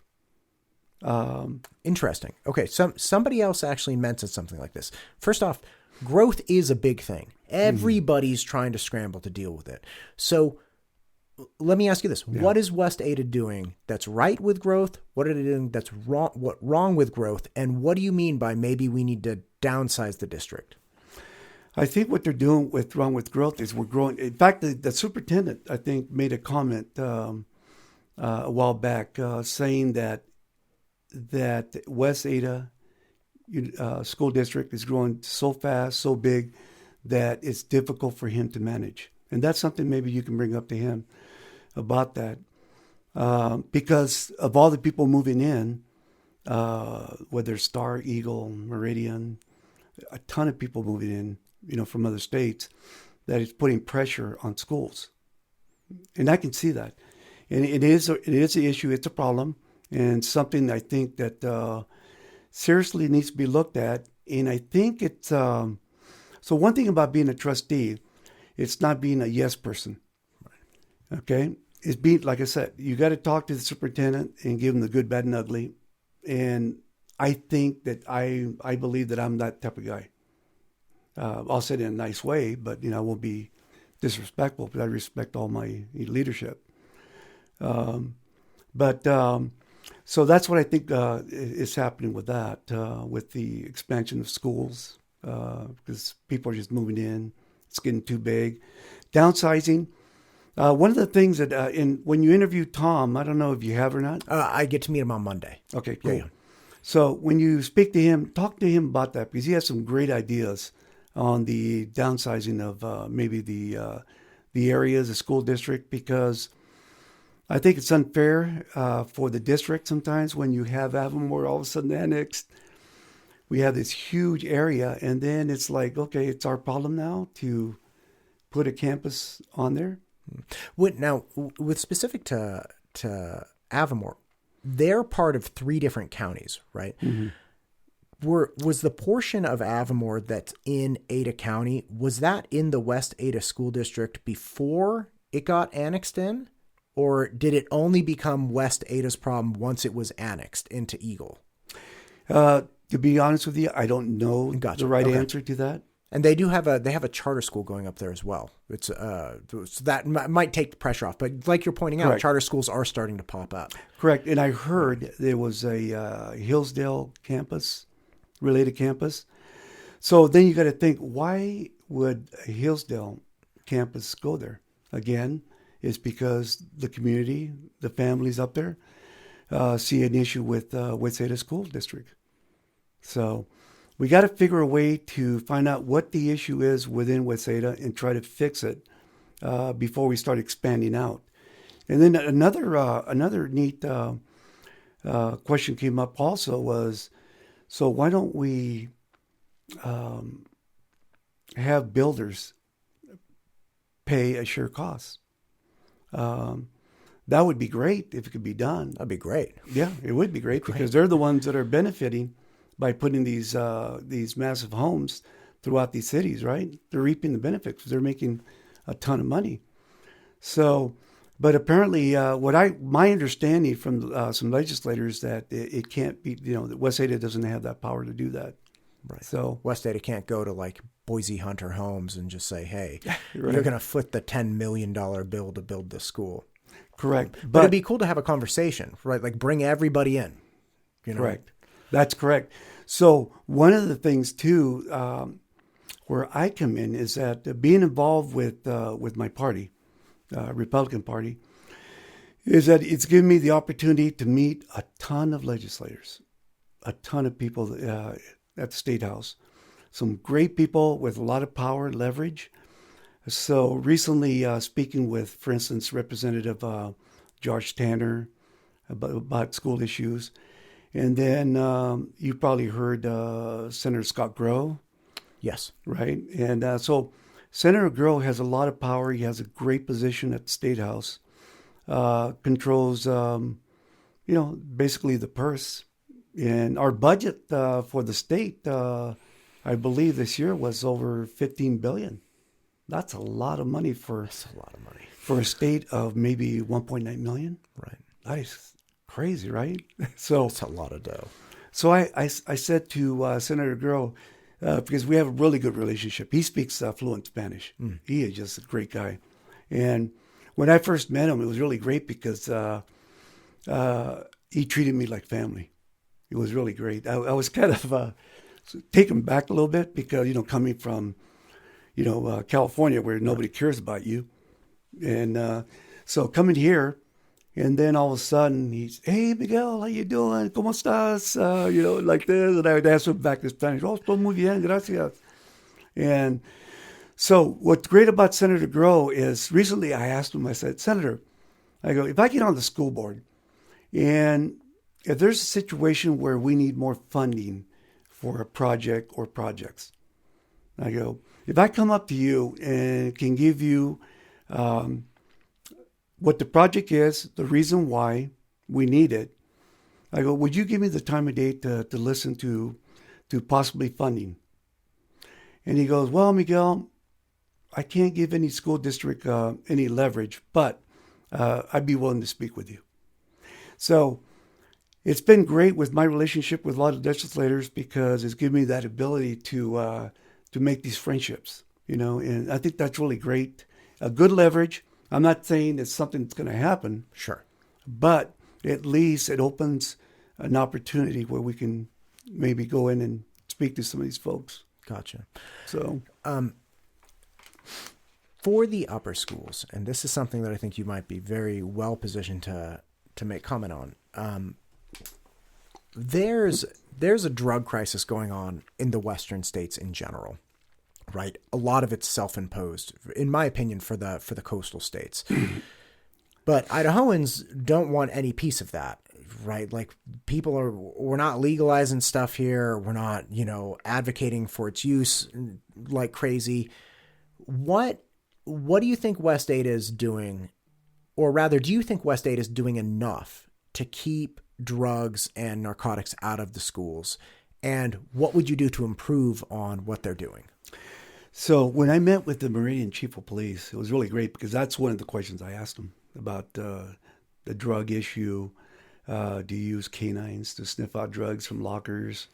Interesting. Okay, somebody else actually mentioned something like this. First off, growth is a big thing. Everybody's trying to scramble to deal with it. So let me ask you this. Yeah. What is West Ada doing that's right with growth? What are they doing that's wrong with growth? And what do you mean by maybe we need to downsize the district? I think what they're doing wrong with growth is we're growing. In fact, the superintendent, I think, made a comment a while back saying that West Ada School District is growing so fast, so big, that it's difficult for him to manage. And that's something maybe you can bring up to him about that. Because of all the people moving in, whether Star, Eagle, Meridian, a ton of people moving in, you know, from other states, that it's putting pressure on schools. And I can see that. And it is an issue, it's a problem, and something I think that seriously needs to be looked at. And I think it's, so one thing about being a trustee, it's not being a yes person. Okay? It's being, like I said, you got to talk to the superintendent and give him the good, bad, and ugly. And I think that I believe that I'm that type of guy. I'll say it in a nice way, but, you know, I won't be disrespectful, but I respect all my leadership. So that's what I think is happening with that, with the expansion of schools, because people are just moving in. It's getting too big. Downsizing. One of the things that, when you interview Tom, I don't know if you have or not. I get to meet him on Monday. Okay, cool. Yeah. So when you speak to him, talk to him about that, because he has some great ideas on the downsizing of maybe the areas, the school district, because I think it's unfair for the district sometimes when you have Avamore all of a sudden annexed. We have this huge area, and then it's like, okay, it's our problem now to put a campus on there. Now, with specific to Avamore, they're part of 3 different counties, right? Mm-hmm. Was the portion of Avamore that's in Ada County, was that in the West Ada School District before it got annexed in? Or did it only become West Ada's problem once it was annexed into Eagle? To be honest with you, I don't know the right answer to that. And they have a charter school going up there as well. It's so that might take the pressure off. But like you're pointing out, charter schools are starting to pop up. Correct. And I heard there was a Hillsdale campus, related campus. So then you got to think, why would a Hillsdale campus go there? Again, it's because the community, the families up there, see an issue with West Ada School District. So we got to figure a way to find out what the issue is within West Ada and try to fix it before we start expanding out. And then another neat question came up also was, so why don't we have builders pay a share cost? That would be great if it could be done. That'd be great. Yeah, it would be great because they're the ones that are benefiting by putting these massive homes throughout these cities, right? They're reaping the benefits. They're making a ton of money. So, but apparently, my understanding from some legislators that it can't be, that West Ada doesn't have that power to do that. Right. So West Ada can't go to like Boise Hunter Homes and just say, "Hey, you're going to foot the $10 million bill to build this school." Correct. But it'd be cool to have a conversation, right? Like bring everybody in. Correct. That's correct. So one of the things too, where I come in is that being involved with my party, Republican Party, is that it's given me the opportunity to meet a ton of legislators, a ton of people at the State House, some great people with a lot of power and leverage. So recently, speaking with, for instance, Representative George Tanner about school issues, and then you probably heard Senator Scott Grow. Yes. Right. And so Senator Grow has a lot of power. He has a great position at the State House, controls, basically the purse. And our budget for the state, I believe this year was over $15 billion. That's a lot of money for a state of maybe 1.9 million. Right. That is crazy, right? So That's a lot of dough. So I said to Senator Grow, because we have a really good relationship. He speaks fluent Spanish. He is just a great guy. And when I first met him, it was really great because he treated me like family. It was really great. I was kind of taken back a little bit because, coming from, California where nobody cares about you. And so coming here, and then all of a sudden he's, "Hey, Miguel, how you doing? ¿Cómo estás?" Like this. And I would ask him back in Spanish, "Oh, estoy muy bien, gracias." And so what's great about Senator Grow is recently I asked him, I said, "Senator," I go, "if I get on the school board and if there's a situation where we need more funding for a project or projects," I go, "if I come up to you and can give you what the project is, the reason why we need it," I go, "would you give me the time of day to listen to possibly funding?" And he goes, "Well, Miguel, I can't give any school district any leverage, but I'd be willing to speak with you." So it's been great with my relationship with a lot of legislators because it's given me that ability to make these friendships, and I think that's really great. A good leverage. I'm not saying it's something that's going to happen. Sure. But at least it opens an opportunity where we can maybe go in and speak to some of these folks. Gotcha. So, for the upper schools, and this is something that I think you might be very well positioned to make comment on. There's a drug crisis going on in the Western states in general. Right. A lot of it's self-imposed, in my opinion, for the coastal states. But Idahoans don't want any piece of that. Right. Like we're not legalizing stuff here. We're not, advocating for its use like crazy. What do you think West Ada is doing? Or rather, do you think West Ada is doing enough to keep drugs and narcotics out of the schools? And what would you do to improve on what they're doing? So when I met with the Meridian Chief of Police, it was really great because that's one of the questions I asked him about the drug issue. Do you use canines to sniff out drugs from lockers?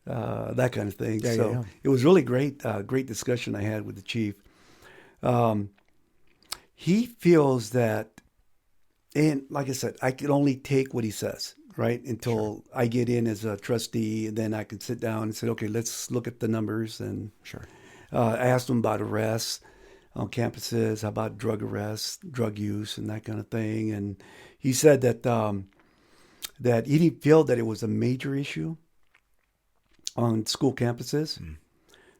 That kind of thing. Yeah. It was really great discussion I had with the chief. He feels that, and like I said, I can only take what he says, right? Until I get in as a trustee, and then I can sit down and say, okay, let's look at the numbers. And Sure. I asked him about arrests on campuses, how about drug arrests, drug use, and that kind of thing. And he said that that he didn't feel that it was a major issue on school campuses.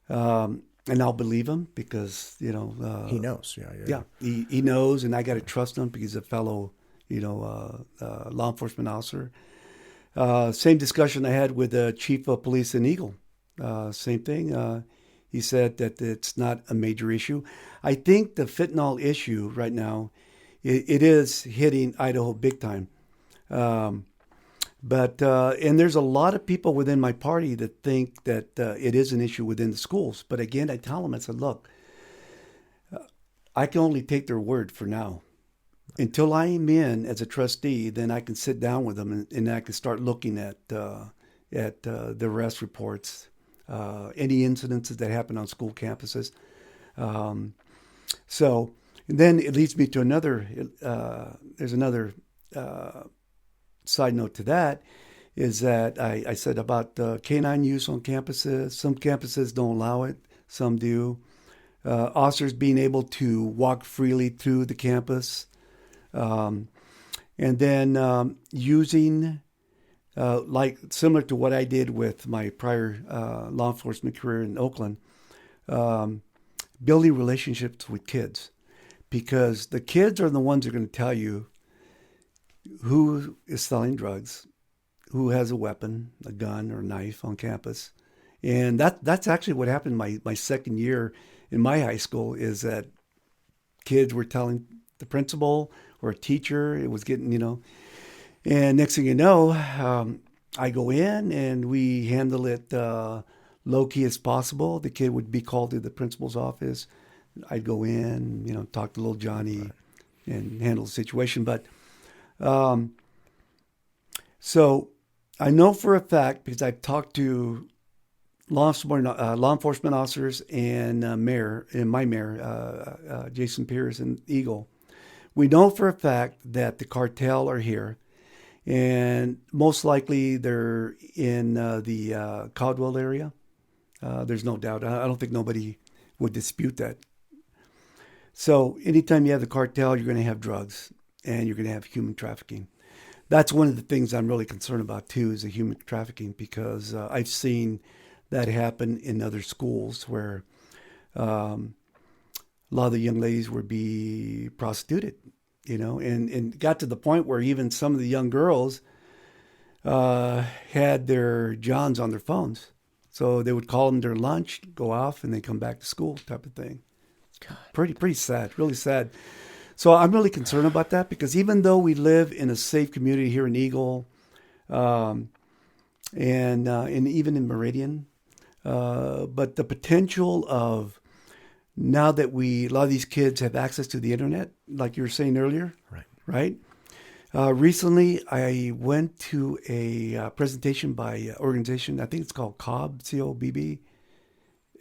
And I'll believe him because, he knows. Yeah. He knows, and I got to trust him because he's a fellow, law enforcement officer. Same discussion I had with the chief of police in Eagle. Same thing. He said that it's not a major issue. I think the fentanyl issue right now, it is hitting Idaho big time. But there's a lot of people within my party that think that it is an issue within the schools. But again, I tell them, I said, look, I can only take their word for now. Until I'm in as a trustee, then I can sit down with them and I can start looking at the arrest reports, any incidences that happen on school campuses. So then it leads me to another, there's another side note to that, is that I said about canine use on campuses. Some campuses don't allow it. some do. Officers being able to walk freely through the campus. And then using, like similar to what I did with my prior law enforcement career in Oakland, building relationships with kids. Because the kids are the ones who are going to tell you who is selling drugs, who has a weapon, a gun or a knife on campus. And that's actually what happened my second year in my high school, is that kids were telling the principal or a teacher. It was getting, and next thing you know, I go in and we handle it low-key as possible. The kid would be called to the principal's office. I'd go in, talk to little Johnny and handle the situation. But so I know for a fact, because I've talked to law enforcement officers and my mayor, Jason Pierce and Eagle. We know for a fact that the cartel are here, and most likely they're in the Caldwell area. There's no doubt. I don't think nobody would dispute that. So anytime you have the cartel, you're going to have drugs and you're going to have human trafficking. That's one of the things I'm really concerned about too, is the human trafficking, because I've seen that happen in other schools where a lot of the young ladies would be prostituted, and got to the point where even some of the young girls had their Johns on their phones. So they would call them during lunch, go off, and they come back to school type of thing. God. Pretty sad, really sad. So I'm really concerned about that, because even though we live in a safe community here in Eagle, and even in Meridian, but the potential of, now that a lot of these kids have access to the internet, like you were saying earlier, right? Recently, I went to a presentation by an organization, I think it's called COBB,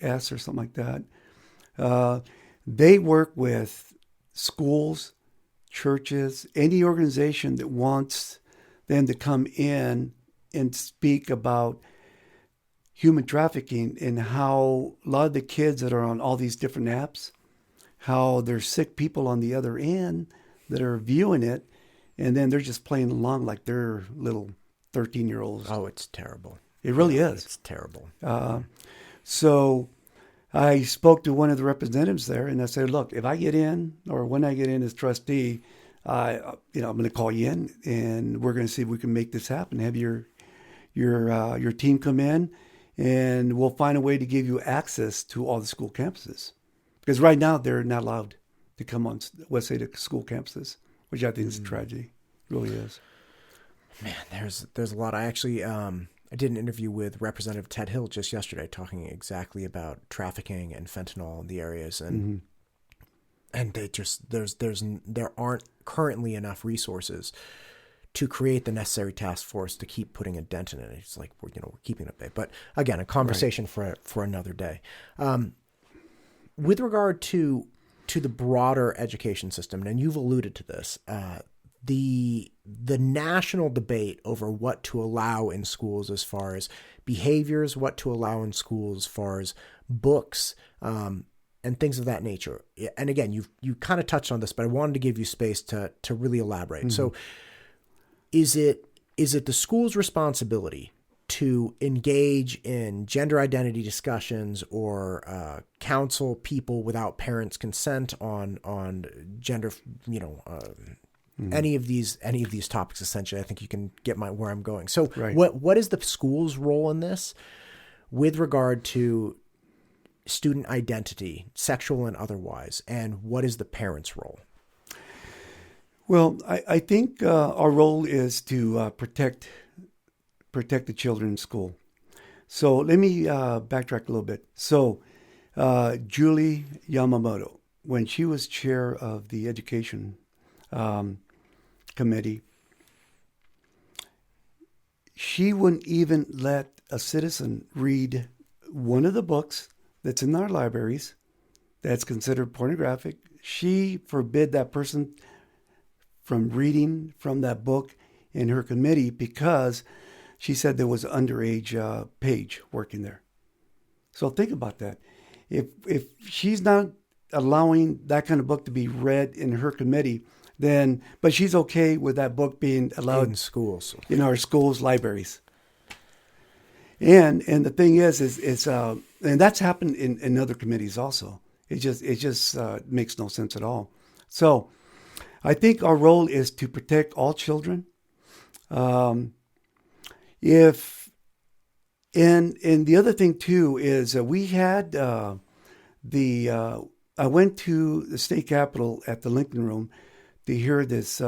COBBS or something like that. They work with schools, churches, any organization that wants them to come in and speak about human trafficking, and how a lot of the kids that are on all these different apps, how there's sick people on the other end that are viewing it, and then they're just playing along like they're little 13-year-olds. Oh, it's terrible. It really is. It's terrible. So I spoke to one of the representatives there, and I said, look, if I get in, or when I get in as trustee, I'm going to call you in, and we're going to see if we can make this happen. Have your team come in, and we'll find a way to give you access to all the school campuses. Because right now they're not allowed to come on West Ada school campuses, which I think is a tragedy. It really is. Man, there's a lot. I actually I did an interview with Representative Ted Hill just yesterday, talking exactly about trafficking and fentanyl in the areas, and there aren't currently enough resources to create the necessary task force to keep putting a dent in it. It's like we're keeping it at bay. But again, a conversation for another day. With regard to the broader education system, and you've alluded to this, the national debate over what to allow in schools as far as behaviors, what to allow in schools as far as books, and things of that nature. And again, you kind of touched on this, but I wanted to give you space to really elaborate. Mm-hmm. So is it the school's responsibility to engage in gender identity discussions or counsel people without parents' consent on gender, any of these topics? Essentially, I think you can get where I'm going. So, what is the school's role in this with regard to student identity, sexual and otherwise, and what is the parents' role? Well, I think our role is to protect the children in school. So let me backtrack a little bit. So Julie Yamamoto, when she was chair of the education committee, she wouldn't even let a citizen read one of the books that's in our libraries that's considered pornographic. She forbid that person from reading from that book in her committee because she said there was an underage page working there. So think about that. if she's not allowing that kind of book to be read in her committee, then, but she's okay with that book being allowed in schools, in our schools, libraries. And the thing is and that's happened in other committees also. It just makes no sense at all. So I think our role is to protect all children. And the other thing too is we had I went to the state capitol at the Lincoln Room to hear this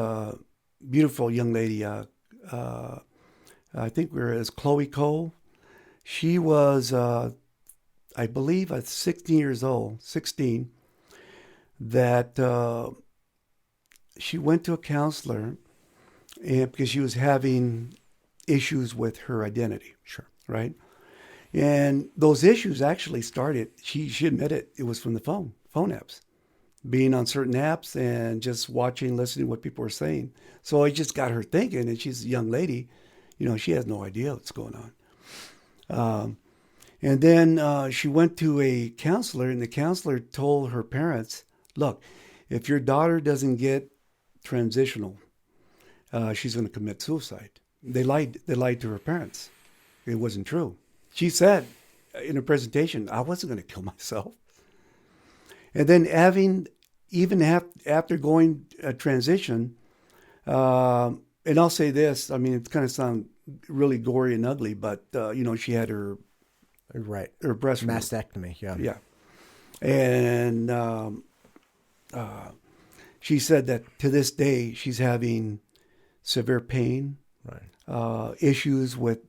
beautiful young lady. I think it was Chloe Cole. She was, I believe, 16 years old, that she went to a counselor and because she was having issues with her identity. Sure. Right? And those issues actually started, she admitted it was from the phone apps, being on certain apps and just watching, listening to what people were saying. So it just got her thinking, and she's a young lady, she has no idea what's going on. And then she went to a counselor, and the counselor told her parents, look, if your daughter doesn't get transitional, she's going to commit suicide. They lied to her parents. It wasn't true. She said in her presentation, I wasn't going to kill myself. And then after going a transition, and I'll say this, I mean, it kind of sounds really gory and ugly, but, she had her breast removed. Mastectomy, yeah. Yeah. And she said that to this day, she's having severe pain, issues with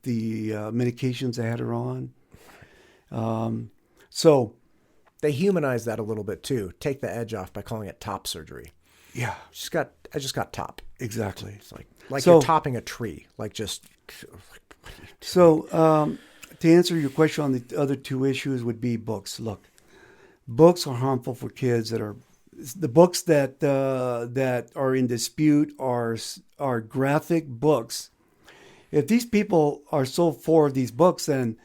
the medications they had her on. So they humanize that a little bit too. Take the edge off by calling it top surgery. Yeah. I just got top. Exactly. It's like you're topping a tree. So to answer your question on the other two issues would be books. Look, books are harmful for kids. The books that are in dispute are graphic books. If these people are so for these books, then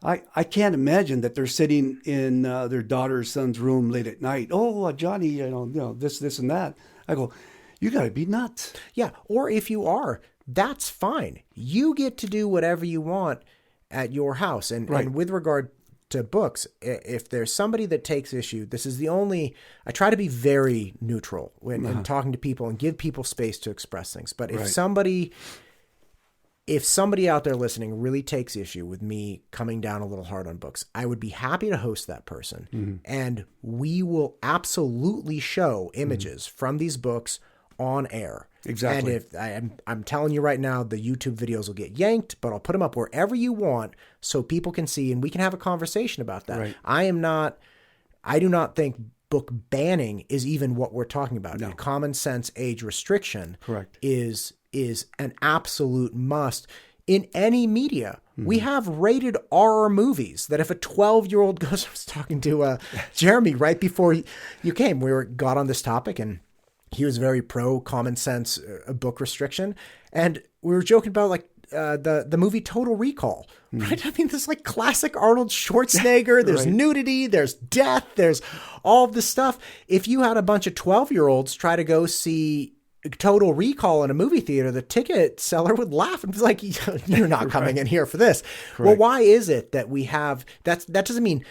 I can't imagine that they're sitting in their daughter or son's room late at night. Oh, Johnny, this and that. I go, you got to be nuts. Yeah, or if you are, that's fine. You get to do whatever you want at your house. And with regard to books, if there's somebody that takes issue, I try to be very neutral when talking to people and give people space to express things. But if somebody out there listening really takes issue with me coming down a little hard on books, I would be happy to host that person. Mm-hmm. And we will absolutely show images from these books on air. Exactly. And if I'm telling you right now, the YouTube videos will get yanked, but I'll put them up wherever you want so people can see and we can have a conversation about that. Right. I do not think book banning is even what we're talking about. No. Common sense age restriction Correct. is an absolute must in any media. Mm-hmm. We have rated R movies that if a 12-year-old goes, I was talking to Jeremy right before you came, got on this topic and he was very pro common sense book restriction. And we were joking about the movie Total Recall, right? I mean, this is classic Arnold Schwarzenegger. There's nudity, there's death, there's all of this stuff. If you had a bunch of 12-year-olds try to go see Total Recall in a movie theater, the ticket seller would laugh and be like, you're not coming in here for this. Correct. Well, why is it that we have that doesn't mean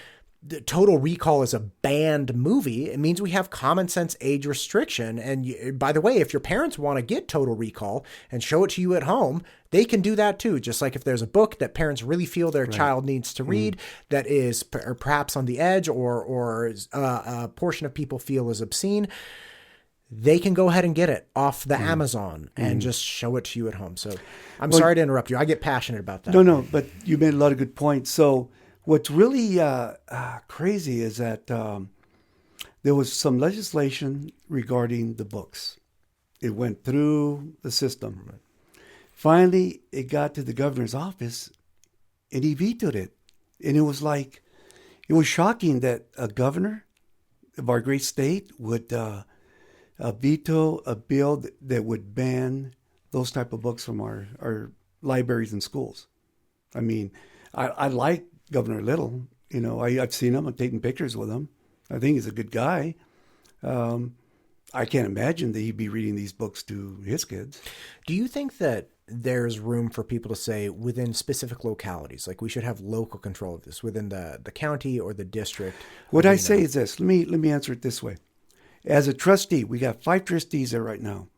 Total Recall is a banned movie. It means we have common sense age restriction. And by the way, if your parents want to get Total Recall and show it to you at home, they can do that too. Just like if there's a book that parents really feel their child needs to read that is perhaps on the edge or a portion of people feel is obscene, they can go ahead and get it off the Amazon and just show it to you at home. So I'm sorry to interrupt you. I get passionate about that. No, but you made a lot of good points. So what's really crazy is that there was some legislation regarding the books. It went through the system. Right. Finally, it got to the governor's office, and he vetoed it. And it was shocking that a governor of our great state would veto a bill that would ban those type of books from our libraries and schools. I mean, I like Governor Little. You know, I've seen him. I'm taking pictures with him. I think he's a good guy. I can't imagine that he'd be reading these books to his kids. Do you think that there's room for people to say within specific localities, like we should have local control of this within the county or the district? What I say is this. Let me answer it this way. As a trustee, we got 5 trustees there right now.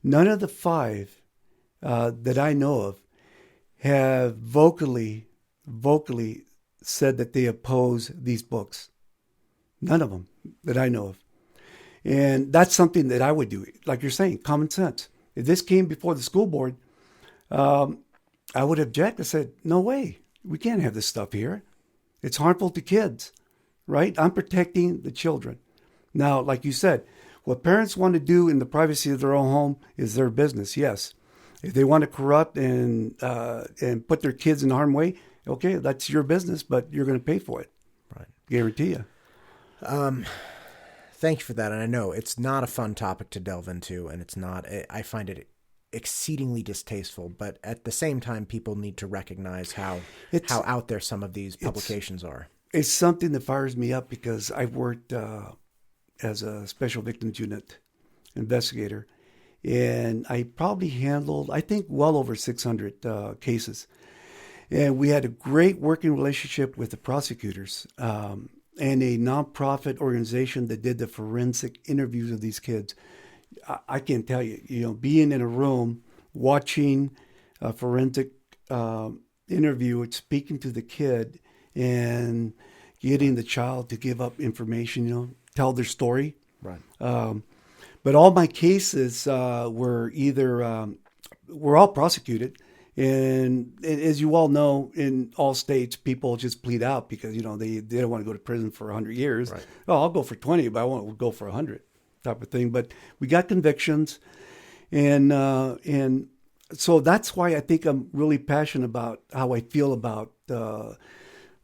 None of the 5 that I know of have vocally said that they oppose these books. None of them that I know of. And that's something that I would do. Like you're saying, common sense. If this came before the school board, I would object. I said, no way. We can't have this stuff here. It's harmful to kids, right? I'm protecting the children. Now, like you said, what parents want to do in the privacy of their own home is their business, yes. If they want to corrupt and put their kids in harm's way, okay, that's your business, but you're going to pay for it. Right. Guarantee you. Thank you for that. And I know it's not a fun topic to delve into, and it's not. I find it exceedingly distasteful, but at the same time, people need to recognize how out there some of these publications are. It's something that fires me up because I've worked as a special victims unit investigator, and I probably handled, I think, well over 600 cases. And we had a great working relationship with the prosecutors and a nonprofit organization that did the forensic interviews of these kids. I can tell you, being in a room, watching a forensic interview, speaking to the kid and getting the child to give up information, tell their story. Right. But all my cases were either, were all prosecuted. And as you all know, in all states, people just plead out because, they don't want to go to prison for 100 years. Right. Oh, I'll go for 20, but I won't go for 100 type of thing. But we got convictions. And so that's why I think I'm really passionate about how I feel about the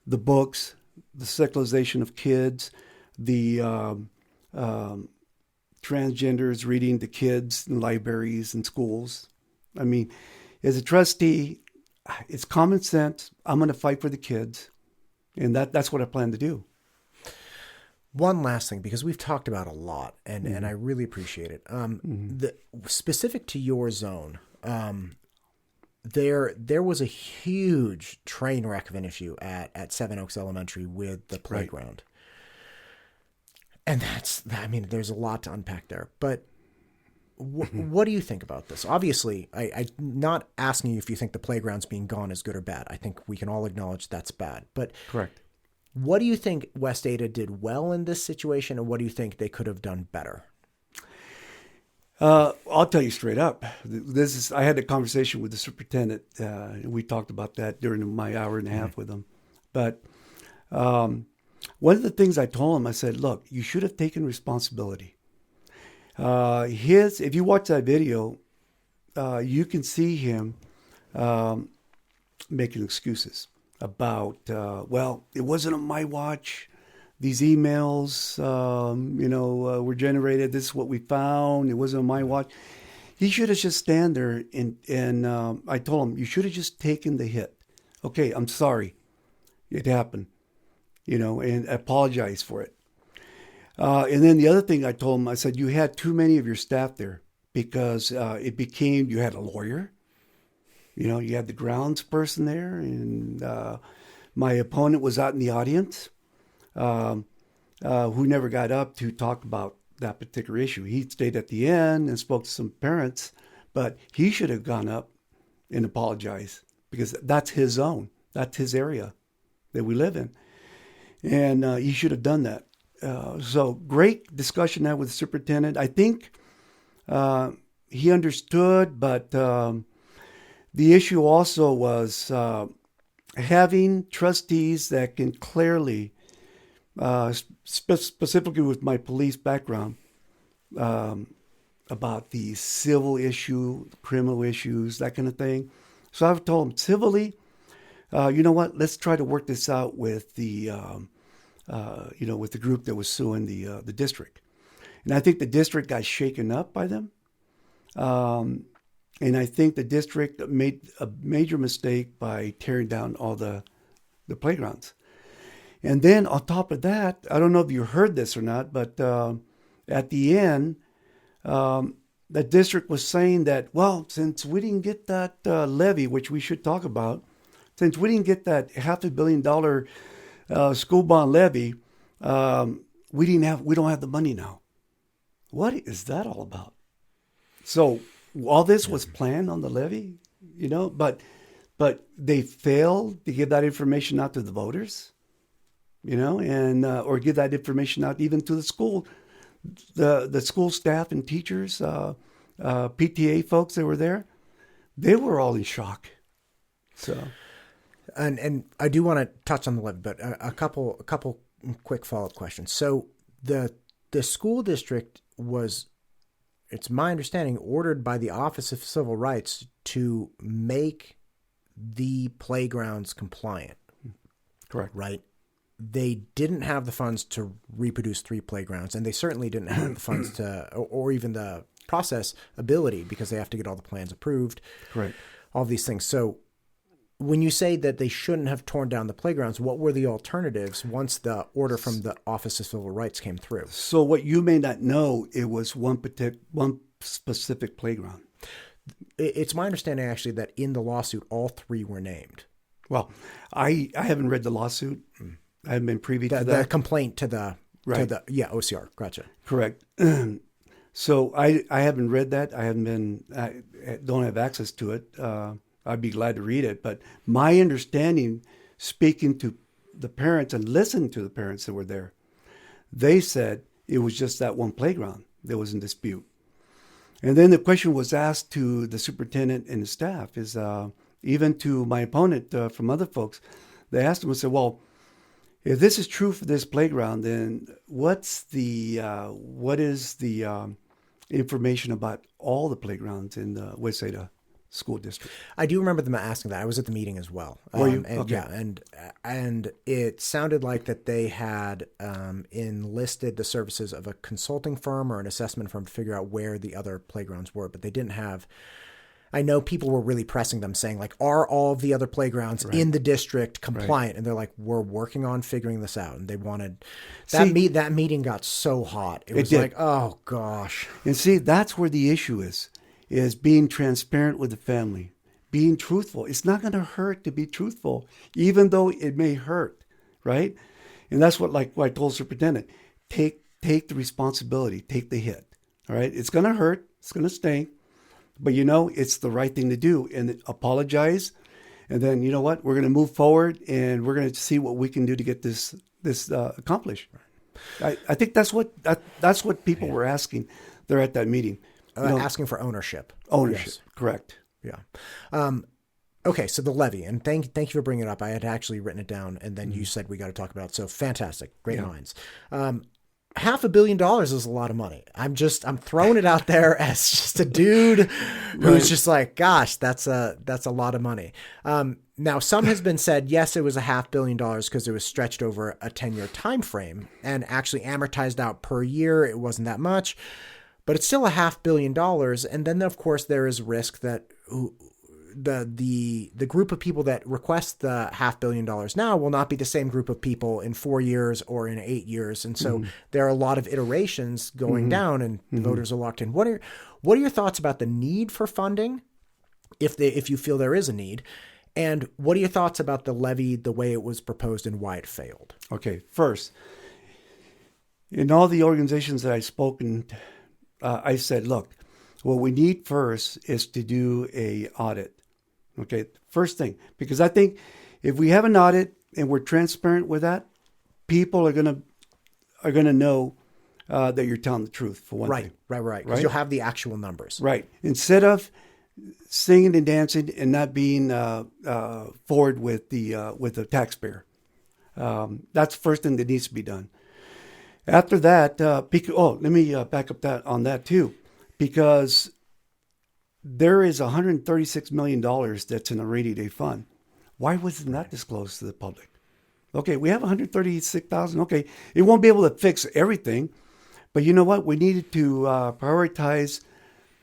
books, the sexualization of kids, the transgenders reading to kids in libraries and schools. I mean, as a trustee, it's common sense. I'm going to fight for the kids, and that's what I plan to do. One last thing, because we've talked about a lot, and I really appreciate it. Specific to your zone, there was a huge train wreck of an issue at Seven Oaks Elementary with the playground. Right. And there's a lot to unpack there. But what do you think about this? Obviously, I'm not asking you if you think the playgrounds being gone is good or bad. I think we can all acknowledge that's bad. But correct. What do you think West Ada did well in this situation, and what do you think they could have done better? I'll tell you straight up. I had a conversation with the superintendent, and we talked about that during my hour and a half with him. But one of the things I told him, I said, look, you should have taken responsibility. If you watch that video, you can see him making excuses about, it wasn't on my watch. These emails, were generated. This is what we found. It wasn't on my watch. He should have just stand there and I told him, you should have just taken the hit. Okay, I'm sorry. It happened, and apologize for it. And then the other thing I told him, I said, you had too many of your staff there because you had a lawyer, you had the grounds person there, and my opponent was out in the audience, who never got up to talk about that particular issue. He stayed at the end and spoke to some parents, but he should have gone up and apologized because that's his zone. That's his area that we live in. And he should have done that. So great discussion now with the superintendent. I think he understood, but the issue also was having trustees that can clearly, specifically with my police background, about the civil issue, criminal issues, that kind of thing. So I've told him civilly, you know what, let's try to work this out with the with the group that was suing the district. And I think the district got shaken up by them. And I think the district made a major mistake by tearing down all the playgrounds. And then on top of that, I don't know if you heard this or not, but at the end, the district was saying that, well, since we didn't get that levy, which we should talk about, since we didn't get that $500 million school bond levy, we don't have the money now. What is that all about? So all this was planned on the levy, but they failed to give that information out to the voters, and or give that information out even to the school staff and teachers, PTA folks that were there. They were all in shock. So, and I do want to touch on the levy, but a couple quick follow-up questions. So the school district was, it's my understanding, ordered by the Office of Civil Rights to make the playgrounds compliant. Correct. Right? They didn't have the funds to reproduce 3 playgrounds, and they certainly didn't have the funds to, or even the process ability, because they have to get all the plans approved. Correct. All these things. So when you say that they shouldn't have torn down the playgrounds, what were the alternatives once the order from the Office of Civil Rights came through? So what you may not know, it was one specific playground. It's my understanding, actually, that in the lawsuit, all 3 were named. Well, I haven't read the lawsuit. I haven't been privy to that. The complaint to the, right. OCR. Gotcha. Correct. So I haven't read that. I don't have access to it. I'd be glad to read it. But my understanding, speaking to the parents and listening to the parents that were there, they said it was just that one playground that was in dispute. And then the question was asked to the superintendent and the staff, even to my opponent from other folks. They asked him and said, well, if this is true for this playground, then what is the information about all the playgrounds in the West Ada School District? I do remember them asking that. I was at the meeting as well. Were you? And, okay. Yeah, and it sounded like that they had enlisted the services of a consulting firm or an assessment firm to figure out where the other playgrounds were, but they didn't have. I know people were really pressing them, saying, like, are all of the other playgrounds in the district compliant? Right. And they're like, we're working on figuring this out. And they wanted that meeting got so hot. It was like, oh gosh. And see, that's where the issue is being transparent with the family, being truthful. It's not going to hurt to be truthful, even though it may hurt, right? And that's what I told the superintendent, take the responsibility, take the hit, all right? It's going to hurt. It's going to sting. But, it's the right thing to do, and apologize. And then, you know what? We're going to move forward, and we're going to see what we can do to get this accomplished. I think that's what people were asking there at that meeting. Asking for ownership. Ownership, yes. Correct. Yeah. Okay, so the levy, and thank you for bringing it up. I had actually written it down, and then you said we got to talk about it. So fantastic, great minds. $500 million is a lot of money. I'm throwing it out there as just a dude who's just like, gosh, that's a lot of money. Now, some has been said, yes, it was $500 million because it was stretched over a 10-year time frame and actually amortized out per year. It wasn't that much, but it's still $500 million. And then, of course, there is risk that the group of people that request the $500 million now will not be the same group of people in 4 years or in 8 years. And so there are a lot of iterations going down, and the voters are locked in. What are your thoughts about the need for funding, if you feel there is a need? And what are your thoughts about the levy, the way it was proposed and why it failed? Okay. First, in all the organizations that I've spoken, I said, look, what we need first is to do a audit. Okay, first thing, because I think if we have an audit and we're transparent with that, people are gonna know that you're telling the truth, for one thing. Right. Because you'll have the actual numbers. Right. Instead of singing and dancing and not being forward with the taxpayer, that's the first thing that needs to be done. After that, let me back up on that too, because there is $136 million that's in a rainy day fund. Why wasn't that disclosed to the public? Okay, we have $136,000. Okay, it won't be able to fix everything, but you know what? We needed to prioritize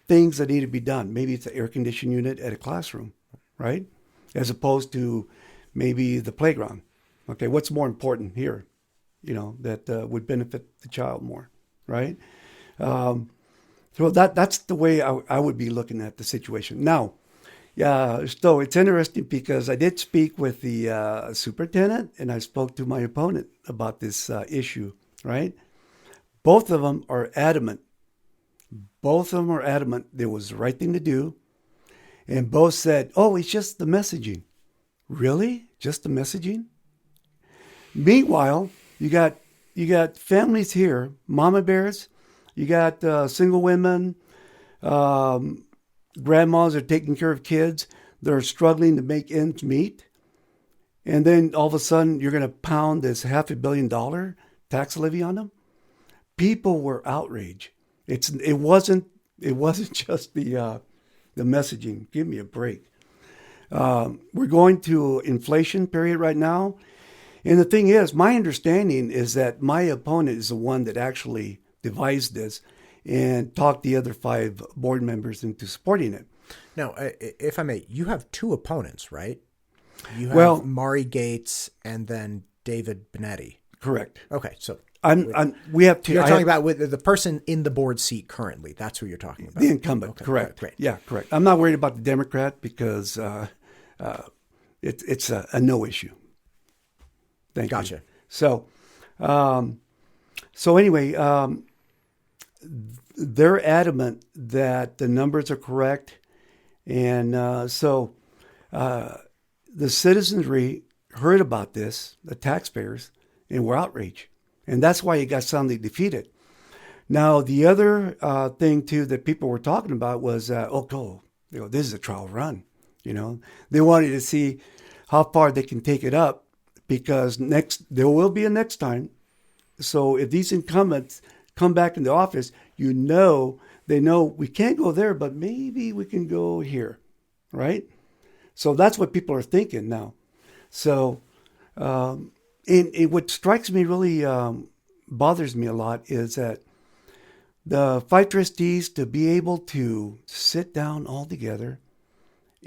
things that need to be done. Maybe it's an air conditioning unit at a classroom, right? As opposed to maybe the playground. Okay, what's more important here? That would benefit the child more, right? So that's the way I would be looking at the situation. Now, so it's interesting because I did speak with the superintendent and I spoke to my opponent about this issue, right? Both of them are adamant. Both of them are adamant it was the right thing to do. And both said, oh, it's just the messaging. Really? Just the messaging? Meanwhile, you got families here, mama bears, you got single women, grandmas are taking care of kids. They're struggling to make ends meet. And then all of a sudden, you're going to pound this $500 million tax levy on them. People were outraged. It wasn't just the messaging. Give me a break. We're going to inflation period right now. And the thing is, my understanding is that my opponent is the one that actually devised this and talked the other 5 board members into supporting it. Now, if I may, you have 2 opponents, right? You have Mari Gates and then David Benetti. Correct. Okay, so we have 2. You're talking about with the person in the board seat currently. That's who you're talking about. The incumbent, okay, correct. Great. Yeah, correct. I'm not worried about the Democrat because it's a no issue. Thank you. Gotcha. So anyway, they're adamant that the numbers are correct. And so the citizenry heard about this, the taxpayers, and were outraged. And that's why it got soundly defeated. Now, the other thing, too, that people were talking about was, this is a trial run. They wanted to see how far they can take it up because there will be a next time. So if these incumbents come back into office, they know we can't go there, but maybe we can go here, right? So that's what people are thinking now. So, and what strikes me really bothers me a lot is that the 5 trustees to be able to sit down all together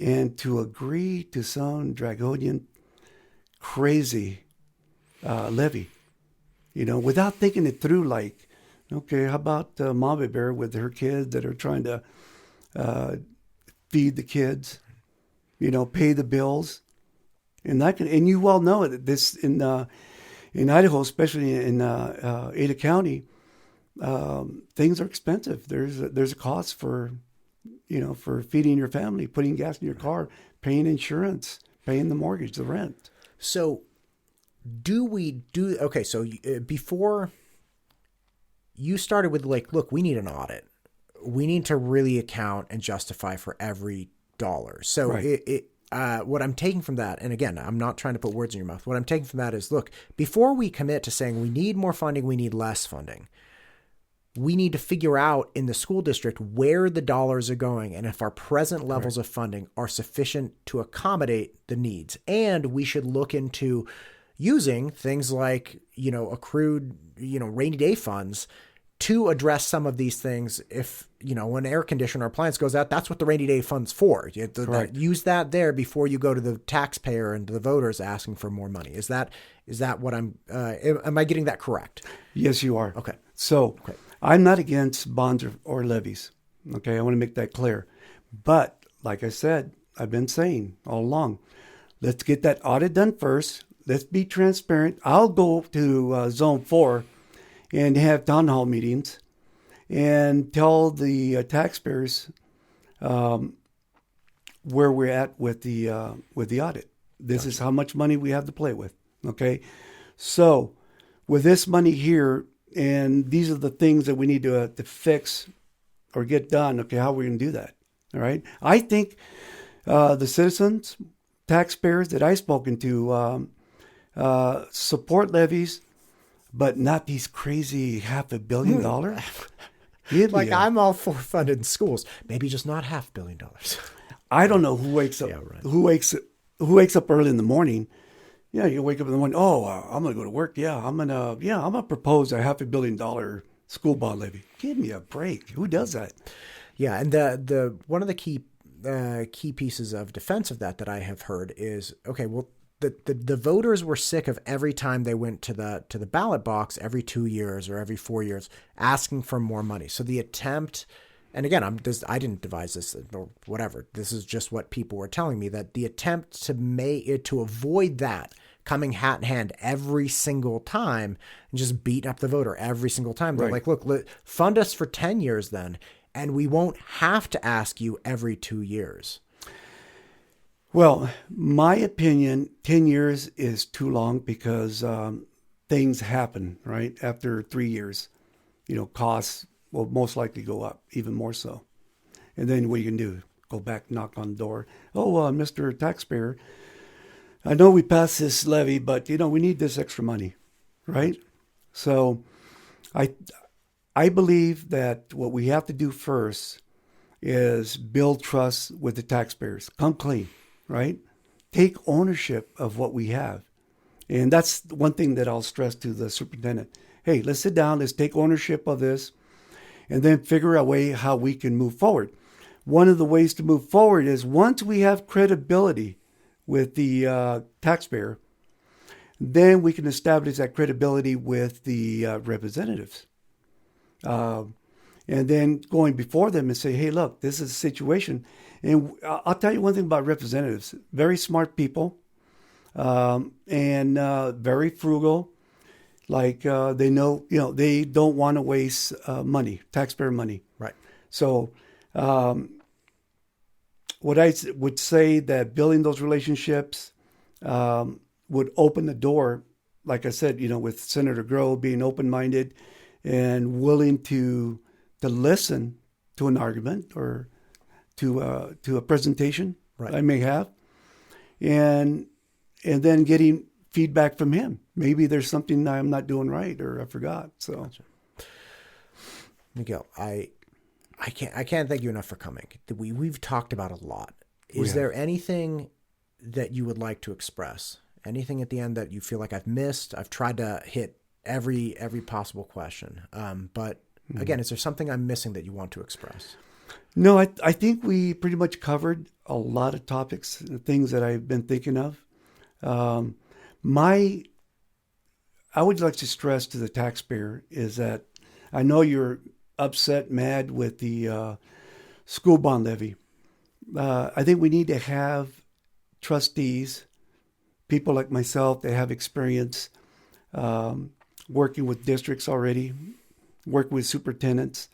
and to agree to some draconian, crazy levy, without thinking it through. Like, okay, how about Mama Bear with her kids that are trying to feed the kids, pay the bills, and you all know that this in Idaho, especially in Ada County, things are expensive. There's a cost for feeding your family, putting gas in your car, paying insurance, paying the mortgage, the rent. So so before you started with look, we need an audit. We need to really account and justify for every dollar. So right. What I'm taking from that, and again, I'm not trying to put words in your mouth. What I'm taking from that is, look, before we commit to saying we need more funding, we need less funding, we need to figure out in the school district where the dollars are going and if our present levels of funding are sufficient to accommodate the needs. And we should look into using things like, accrued, rainy day funds to address some of these things. If, when air conditioner or appliance goes out, that's what the rainy day fund's for. Use that there before you go to the taxpayer and the voters asking for more money. Is that what am I getting that correct? Yes, you are. Okay. So I'm not against bonds or levies. Okay. I want to make that clear. But like I said, I've been saying all along, let's get that audit done first. Let's be transparent. I'll go to Zone 4 and have town hall meetings and tell the taxpayers where we're at with the audit. This is how much money we have to play with. Okay, so with this money here, and these are the things that we need to fix or get done. Okay, how are we going to do that? All right, I think the citizens, taxpayers that I've spoken to support levies. But not these crazy $500 million. I'm all for funding schools. Maybe just not $500 million. I don't know who wakes up. Yeah, right. Who wakes up early in the morning? Yeah, you wake up in the morning. Oh, I'm gonna go to work. I'm gonna propose a $500 million school bond levy. Give me a break. Who does that? Yeah, and the one of the key pieces of defense of that I have heard is, okay, well, the voters were sick of every time they went to the ballot box every 2 years or every 4 years asking for more money. So the attempt, and again, I didn't devise this or whatever. This is just what people were telling me, that the attempt to avoid that coming hat in hand every single time and just beating up the voter every single time. They're like, look, fund us for 10 years then, and we won't have to ask you every 2 years. Well, my opinion, 10 years is too long because things happen, right? After 3 years, costs will most likely go up even more so. And then what you can do, go back, knock on the door. Oh, Mr. Taxpayer, I know we passed this levy, but, we need this extra money, right? So I believe that what we have to do first is build trust with the taxpayers. Come clean. Right? Take ownership of what we have. And that's one thing that I'll stress to the superintendent. Hey, let's sit down, let's take ownership of this, and then figure out a way how we can move forward. One of the ways to move forward is once we have credibility with the taxpayer, then we can establish that credibility with the representatives. And then going before them and say, hey, look, this is a situation. And I'll tell you one thing about representatives. Very smart people and very frugal. Like they know, they don't want to waste money, taxpayer money. Right. So what I would say that building those relationships would open the door, like I said, with Senator Grove being open-minded and willing to listen to an argument or to a presentation I may have, and then getting feedback from him. Maybe there's something I'm not doing right or I forgot. So, gotcha. Miguel, I can't thank you enough for coming. We've talked about a lot. Is there anything that you would like to express? Anything at the end that you feel like I've missed? I've tried to hit every possible question, but again, is there something I'm missing that you want to express? No, I think we pretty much covered a lot of topics, things that I've been thinking of. I would like to stress to the taxpayer is that I know you're upset, mad with the school bond levy. I think we need to have trustees, people like myself that have experience working with districts already, working with superintendents,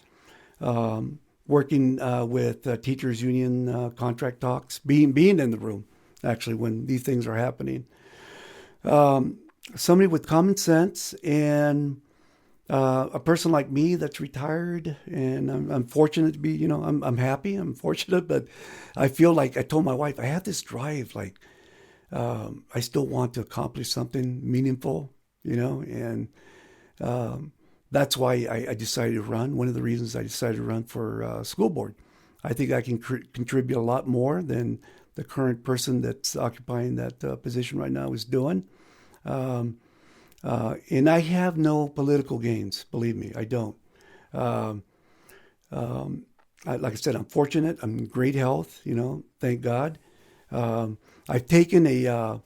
working with teachers union contract talks, being in the room actually when these things are happening. Somebody with common sense and a person like me that's retired, and I'm fortunate to be, I'm happy, I'm fortunate, but I feel like I told my wife I have this drive, like I still want to accomplish something meaningful, and that's why I decided to run. One of the reasons I decided to run for school board. I think I can contribute a lot more than the current person that's occupying that position right now is doing. And I have no political gains, believe me, I don't. Like I said, I'm fortunate. I'm in great health, thank God. I've taken a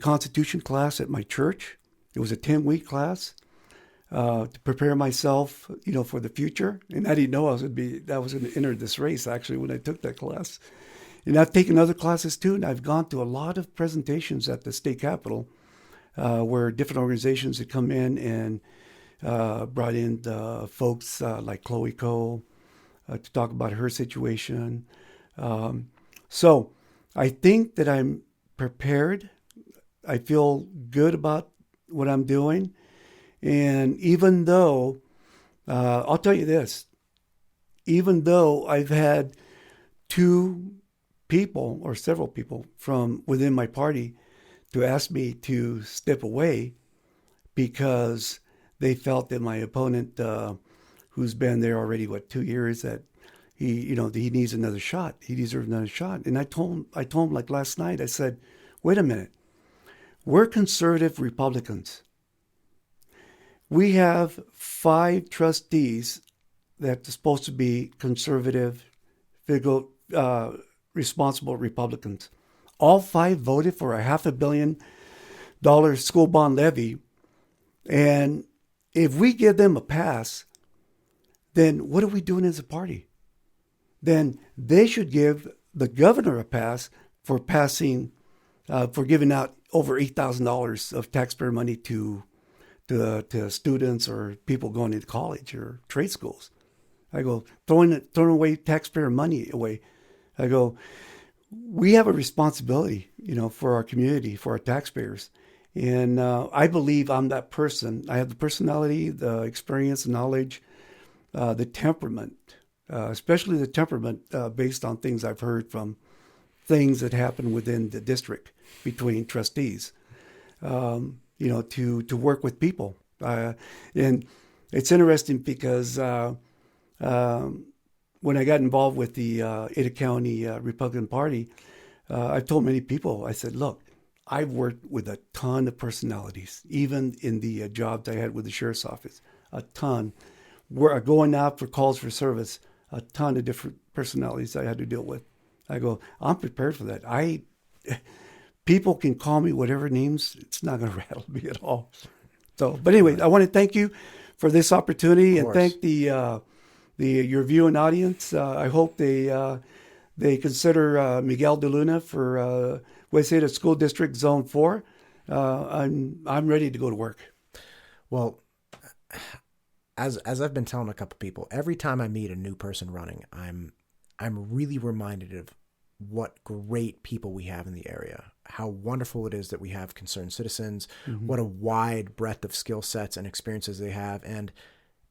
Constitution class at my church. It was a 10-week class to prepare myself, for the future. And I didn't know I was going to enter this race, actually, when I took that class. And I've taken other classes, too, and I've gone to a lot of presentations at the state capitol where different organizations had come in and brought in folks like Chloe Cole to talk about her situation. So I think that I'm prepared. I feel good about what I'm doing. And even though, I'll tell you this, even though I've had two people or several people from within my party to ask me to step away because they felt that my opponent, who's been there already, 2 years, that he needs another shot. He deserves another shot. And I told him like last night, I said, wait a minute. We're conservative Republicans. We have 5 trustees that are supposed to be conservative, responsible Republicans. all 5 voted for a $500 million school bond levy. And if we give them a pass, then what are we doing as a party? Then they should give the governor a pass for for giving out over $8,000 of taxpayer money to students or people going into college or trade schools. I go, throwing away taxpayer money away. I go, we have a responsibility, for our community, for our taxpayers. And I believe I'm that person. I have the personality, the experience, the knowledge, the temperament, especially the temperament based on things I've heard from things that happen within the district between trustees, to work with people. And it's interesting because when I got involved with the Ada County Republican Party, I've told many people, I said, look, I've worked with a ton of personalities, even in the jobs I had with the sheriff's office, a ton. We're going out for calls for service, a ton of different personalities I had to deal with. I go, I'm prepared for that. People can call me whatever names. It's not going to rattle me at all. So, but anyway, I want to thank you for this opportunity and thank your viewing audience. I hope they consider Miguel DeLuna for West Ada School District Zone 4. I'm ready to go to work. Well, as I've been telling a couple people, every time I meet a new person running, I'm really reminded of what great people we have in the area, how wonderful it is that we have concerned citizens, what a wide breadth of skill sets and experiences they have. And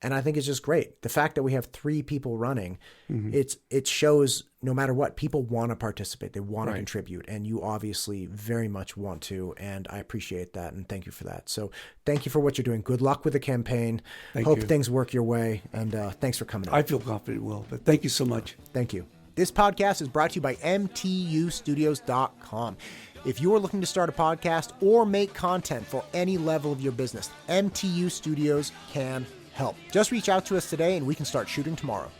I think it's just great. The fact that we have 3 people running, it shows no matter what, people want to participate. They want to contribute. And you obviously very much want to. And I appreciate that. And thank you for that. So thank you for what you're doing. Good luck with the campaign. Hope things work your way. And thanks for coming on. I feel confident it will. But thank you so much. Thank you. This podcast is brought to you by mtustudios.com. If you are looking to start a podcast or make content for any level of your business, MTU Studios can help. Just reach out to us today and we can start shooting tomorrow.